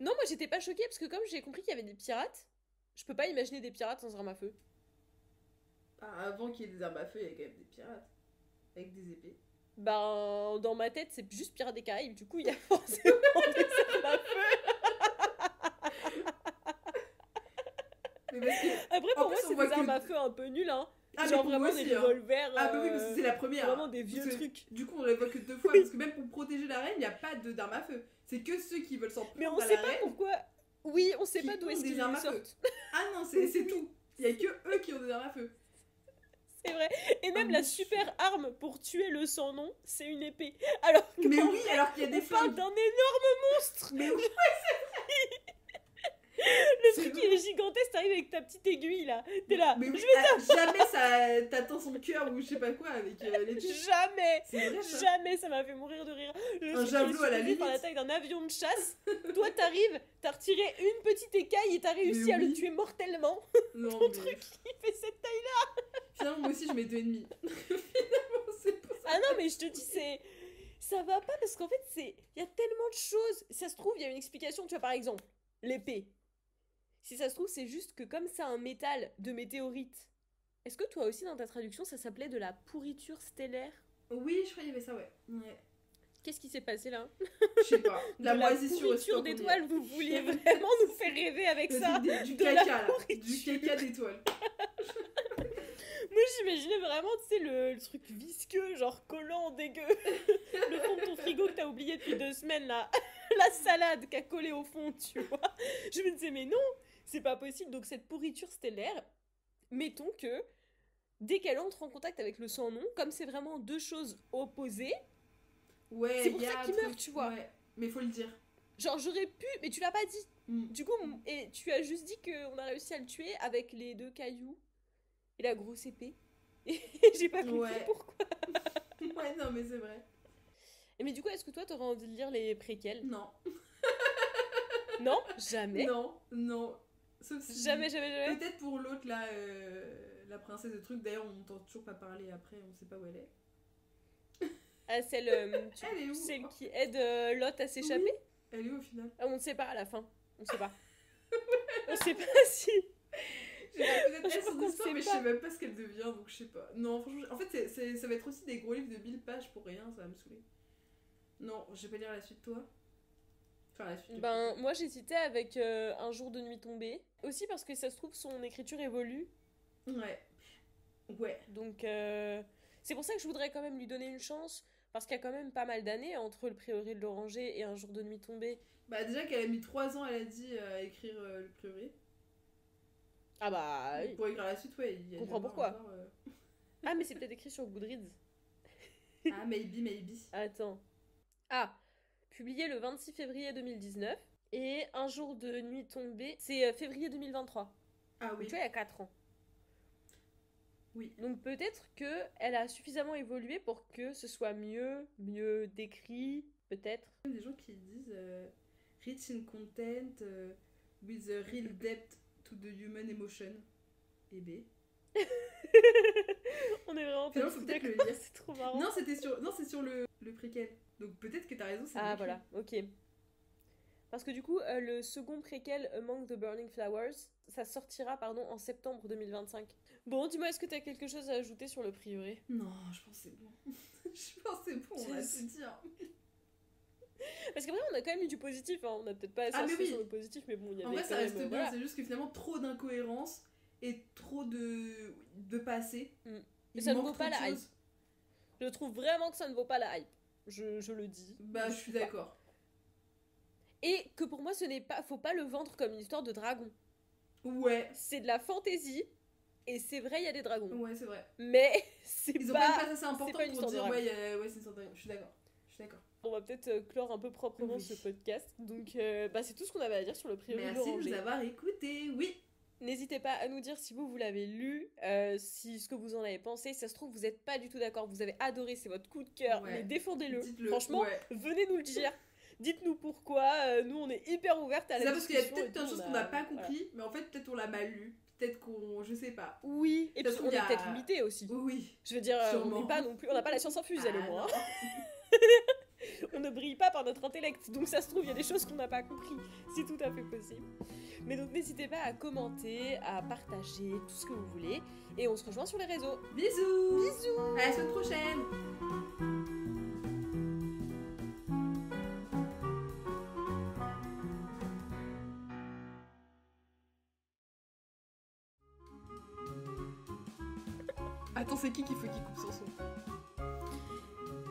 S1: Non, moi j'étais pas choquée parce que comme j'ai compris qu'il y avait des pirates, je peux pas imaginer des pirates sans armes à feu.
S2: Ah, avant qu'il y ait des armes à feu, il y avait quand même des pirates. Avec des épées.
S1: Ben, dans ma tête, c'est juste Pirates des Caraïbes. Du coup, il y a forcément des armes à feu.
S2: Mais parce que...
S1: Après,
S2: En
S1: pour moi,
S2: plus, on
S1: c'est
S2: voit
S1: des armes
S2: que-
S1: à feu un peu nulles, hein.
S2: Ah, mais
S1: Genre
S2: pour moi
S1: vraiment
S2: aussi,
S1: des
S2: hein.
S1: revolvers.
S2: Ah bah oui, parce que c'est la première.
S1: Vraiment des vieux
S2: Parce que,
S1: trucs.
S2: Du coup, on les voit que 2 fois, parce que même pour protéger la reine, il n'y a pas d'armes à feu. C'est que ceux qui veulent s'en
S1: Mais
S2: prendre
S1: on
S2: à
S1: sait
S2: la
S1: pas
S2: reine.
S1: pourquoi. Oui, on sait
S2: qui
S1: pas d'où
S2: ont
S1: est-ce
S2: des
S1: qu'ils
S2: armes à feu.
S1: sortent.
S2: Ah non, c'est tout. Il n'y a que eux qui ont des armes à feu.
S1: C'est vrai. Et même
S2: Ah,
S1: la
S2: monsieur.
S1: super arme pour tuer le sans-nom, c'est une épée. Alors que
S2: Mais
S1: en
S2: oui,
S1: vrai,
S2: alors qu'il y a
S1: on
S2: des
S1: parle
S2: flingues.
S1: d'un énorme monstre.
S2: Mais oui,
S1: Le
S2: c'est
S1: truc
S2: vrai.
S1: il est gigantesque, t'arrives avec ta petite aiguille là. T'es là.
S2: Mais oui, jamais ça t'attends son cœur ou je sais pas quoi avec les trucs.
S1: Jamais.
S2: C'est vrai ça.
S1: Jamais, ça m'a fait mourir de rire.
S2: Un javelot à la limite.
S1: Par la taille d'un avion de chasse. Toi, t'arrives, t'as retiré une petite écaille et t'as réussi à le tuer mortellement.
S2: Non,
S1: Ton
S2: mais...
S1: truc, il fait cette taille.
S2: Finalement, moi aussi, je mets 2,5. Finalement, c'est pour ça.
S1: Ah non, mais je te dis, ça va pas parce qu'en fait, il y a tellement de choses. Ça se trouve, il y a une explication. Tu vois, par exemple, l'épée. Si ça se trouve, c'est juste que comme c'est un métal de météorite. Est-ce que toi aussi, dans ta traduction, ça s'appelait de la pourriture stellaire?
S2: Oui, je crois qu'il y avait ça, ouais.
S1: Qu'est-ce qui s'est passé là?
S2: Je sais pas. La moisissure
S1: pourriture d'étoiles, vous vouliez vraiment nous faire rêver avec ça?
S2: Du
S1: de
S2: caca,
S1: la
S2: là. Du caca d'étoiles.
S1: Moi j'imaginais vraiment, tu sais, le truc visqueux, genre collant, dégueu. Le fond de ton frigo que t'as oublié depuis 2 semaines là. La salade qui a collé au fond, tu vois. Je me disais, mais non, c'est pas possible. Donc cette pourriture stellaire, mettons que dès qu'elle entre en contact avec le sang non, comme c'est vraiment 2 choses opposées,
S2: ouais,
S1: c'est pour ça qu'il meurt, tu vois.
S2: Ouais, mais faut le dire.
S1: Genre j'aurais pu, mais tu l'as pas dit. Du coup, et tu as juste dit qu'on a réussi à le tuer avec les 2 cailloux et la grosse épée. Et j'ai pas compris pourquoi.
S2: Ouais, non, mais c'est vrai.
S1: Et mais du coup, est-ce que toi, t'aurais envie de lire les préquels?
S2: Non.
S1: Non, jamais.
S2: Non. Sauf si...
S1: Jamais.
S2: Peut-être pour l'autre, là, la princesse de truc. D'ailleurs, on n'entend toujours pas parler après, on sait pas où elle est.
S1: Ah, celle,
S2: elle est où?
S1: Celle qui aide Lot à s'échapper?
S2: Oui. Elle est où au final?
S1: Ah, on ne sait pas à la fin. On sait pas. On sait pas si...
S2: J'ai peut-être elle son histoire, mais je sais même pas ce qu'elle devient, donc je sais pas. Non, franchement, en fait, ça va être aussi des gros livres de 1000 pages pour rien, ça va me saouler. Non, je vais pas lire la suite, toi. Enfin, la suite.
S1: Ben, moi j'hésitais avec Un jour de nuit tombée. Aussi parce que ça se trouve, son écriture évolue.
S2: Ouais.
S1: Donc, c'est pour ça que je voudrais quand même lui donner une chance. Parce qu'il y a quand même pas mal d'années entre le prieuré de l'Oranger et Un jour de nuit tombée.
S2: Bah, déjà qu'elle a mis 3 ans, elle a dit, à écrire le prieuré.
S1: Ah bah...
S2: Pour écrire la suite, ouais.
S1: Je comprends pourquoi. Ah, mais c'est peut-être écrit sur Goodreads.
S2: Ah, maybe.
S1: Attends. Ah, publié le 26 février 2019. Et Un jour de nuit tombée, c'est février 2023.
S2: Ah oui.
S1: Donc, tu vois, il y a 4 ans.
S2: Oui.
S1: Donc peut-être qu'elle a suffisamment évolué pour que ce soit mieux décrit, peut-être.
S2: Il y a des gens qui disent rich in content, with a real depth to the human emotion. Et B.
S1: On est vraiment
S2: pas
S1: faut
S2: peut-être le lire.
S1: C'est trop marrant.
S2: Non, c'est sur le préquel. Donc peut-être que t'as raison, c'est
S1: Ah voilà, ok. Parce que du coup, le second préquel Among the Burning Flowers, ça sortira en septembre 2025. Bon, dis-moi, est-ce que t'as quelque chose à ajouter sur le prieuré?
S2: Non, je pense que c'est bon. On va tout dire.
S1: Parce qu'après, on a quand même eu du positif, hein. On a peut-être pas assez insisté sur le positif, mais bon, il y avait
S2: en vrai, ça
S1: quand
S2: reste
S1: même,
S2: bien, c'est juste que finalement, trop d'incohérences et trop de passé.
S1: Mais ça ne vaut pas la hype. Je trouve vraiment que ça ne vaut pas la hype. Je le dis.
S2: Bah, je suis d'accord.
S1: Et que pour moi, faut pas le vendre comme une histoire de dragon.
S2: Ouais.
S1: C'est de la fantaisie. Et c'est vrai, il y a des dragons.
S2: Ouais, c'est vrai.
S1: Mais
S2: ils ont pas assez important pour dire
S1: ouais,
S2: c'est une histoire de dragon. Je suis d'accord.
S1: On va peut-être clore un peu proprement ce podcast. Donc, c'est tout ce qu'on avait à dire sur le prieuré de l'Oranger.
S2: Merci de nous avoir écoutés, oui.
S1: N'hésitez pas à nous dire si vous l'avez lu, ce que vous en avez pensé. Si ça se trouve, vous n'êtes pas du tout d'accord, vous avez adoré, c'est votre coup de cœur, mais défendez-le. Franchement, venez nous le dire. Dites-nous pourquoi. Nous, on est hyper ouvertes à la discussion.
S2: Parce qu'il y a peut-être plein de choses qu'on n'a pas compris, mais en fait, peut-être on l'a mal lu. Peut-être qu'on... Je sais pas.
S1: Oui, et puis on est peut-être limité aussi.
S2: Oui.
S1: Je veux dire, on brille pas non plus. On n'a pas la science infuse, elle et moi. On ne brille pas par notre intellect. Donc ça se trouve, il y a des choses qu'on n'a pas compris. C'est tout à fait possible. Mais donc n'hésitez pas à commenter, à partager, tout ce que vous voulez. Et on se rejoint sur les réseaux.
S2: Bisous. À la semaine prochaine. Attends, c'est qui qu'il faut qu'il coupe son son?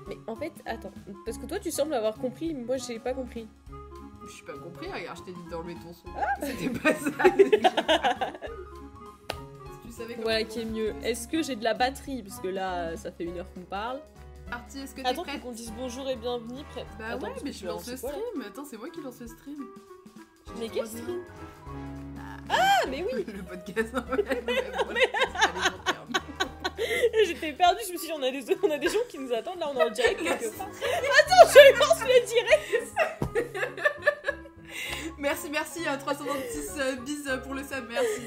S1: Mais en fait, attends, parce que toi tu sembles avoir compris, moi j'ai pas compris.
S2: Je suis pas compris, regarde, je t'ai dit d'enlever ton son. C'était pas ça. Tu savais comment
S1: voilà qui est mieux. Est-ce que j'ai de la batterie? Parce que là, ça fait 1 heure qu'on parle.
S2: Artie, est-ce que t'es
S1: attends,
S2: prête?
S1: faut qu'on dise bonjour et bienvenue.
S2: Bah
S1: attends,
S2: ouais, mais je lance le stream. Attends, c'est moi qui lance le stream.
S1: Mais quel stream?
S2: Ah,
S1: mais oui.
S2: Le podcast.
S1: J'étais perdue, je me suis dit, on a des gens qui nous attendent, là on est en direct quelque part. Attends, je vais aller voir sur le direct.
S2: Merci, 326 bis pour le sub, merci.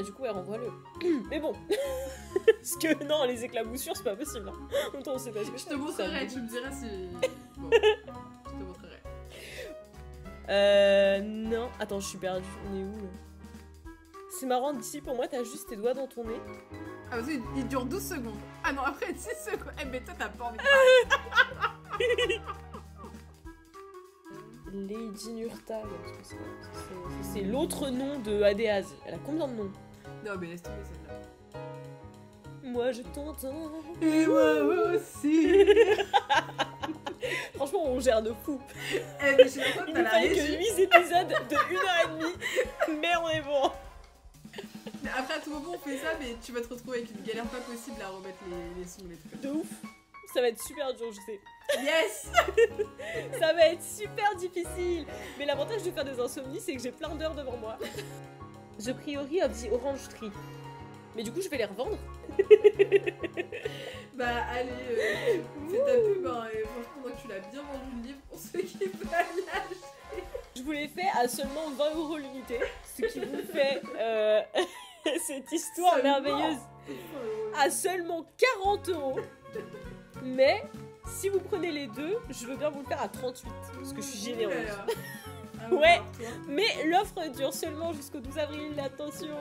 S1: Du coup, elle renvoie-le. Mais bon. Parce que non, les éclaboussures, c'est pas possible. Hein. En même temps, on sait pas ce que
S2: Je te montrerai, tu me diras si... Bon, je te montrerai.
S1: Non. Attends, je suis perdue. On est où, là? C'est marrant, d'ici, pour moi, t'as juste tes doigts dans ton nez.
S2: Ah, parce qu'il dure 12 secondes. Ah non, après 6 secondes. Eh, mais toi, t'as pas envie de parler.
S1: Lady Nurta, c'est l'autre nom de Adéaz. Elle a combien de noms?
S2: Non, mais laisse tomber celle-là.
S1: Moi, je t'entends.
S2: Et moi aussi.
S1: Franchement, on gère de fou.
S2: Eh, mais j'ai l'impression que
S1: Il
S2: t'as
S1: nous
S2: la
S1: fallait que
S2: régie.
S1: 8 épisodes de 1h30. Mais on est bon.
S2: Mais après, à tout moment, on fait ça, mais tu vas te retrouver avec une galère pas possible à remettre les sons, les trucs.
S1: De ouf. Ça va être super dur, je sais.
S2: Yes.
S1: Ça va être super difficile. Mais l'avantage de faire des insomnies, c'est que j'ai plein d'heures devant moi. The Priory of the Orange Tree. Mais du coup, je vais les revendre.
S2: Bah, allez, c'est ta pub, hein, et franchement, moi, tu l'as bien vendu le livre pour ceux qui veulent l'acheter.
S1: Je vous l'ai fait à seulement 20 € l'unité. Ce qui vous fait cette histoire
S2: Seulement.
S1: merveilleuse à seulement 40 €. Mais si vous prenez les deux, je veux bien vous le faire à 38. Parce que je suis généreuse.
S2: Ah,
S1: Ouais.
S2: toi.
S1: Mais l'offre dure seulement jusqu'au 12 avril. Attention.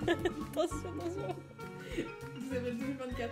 S1: Attention.
S2: Vous avez le 2024.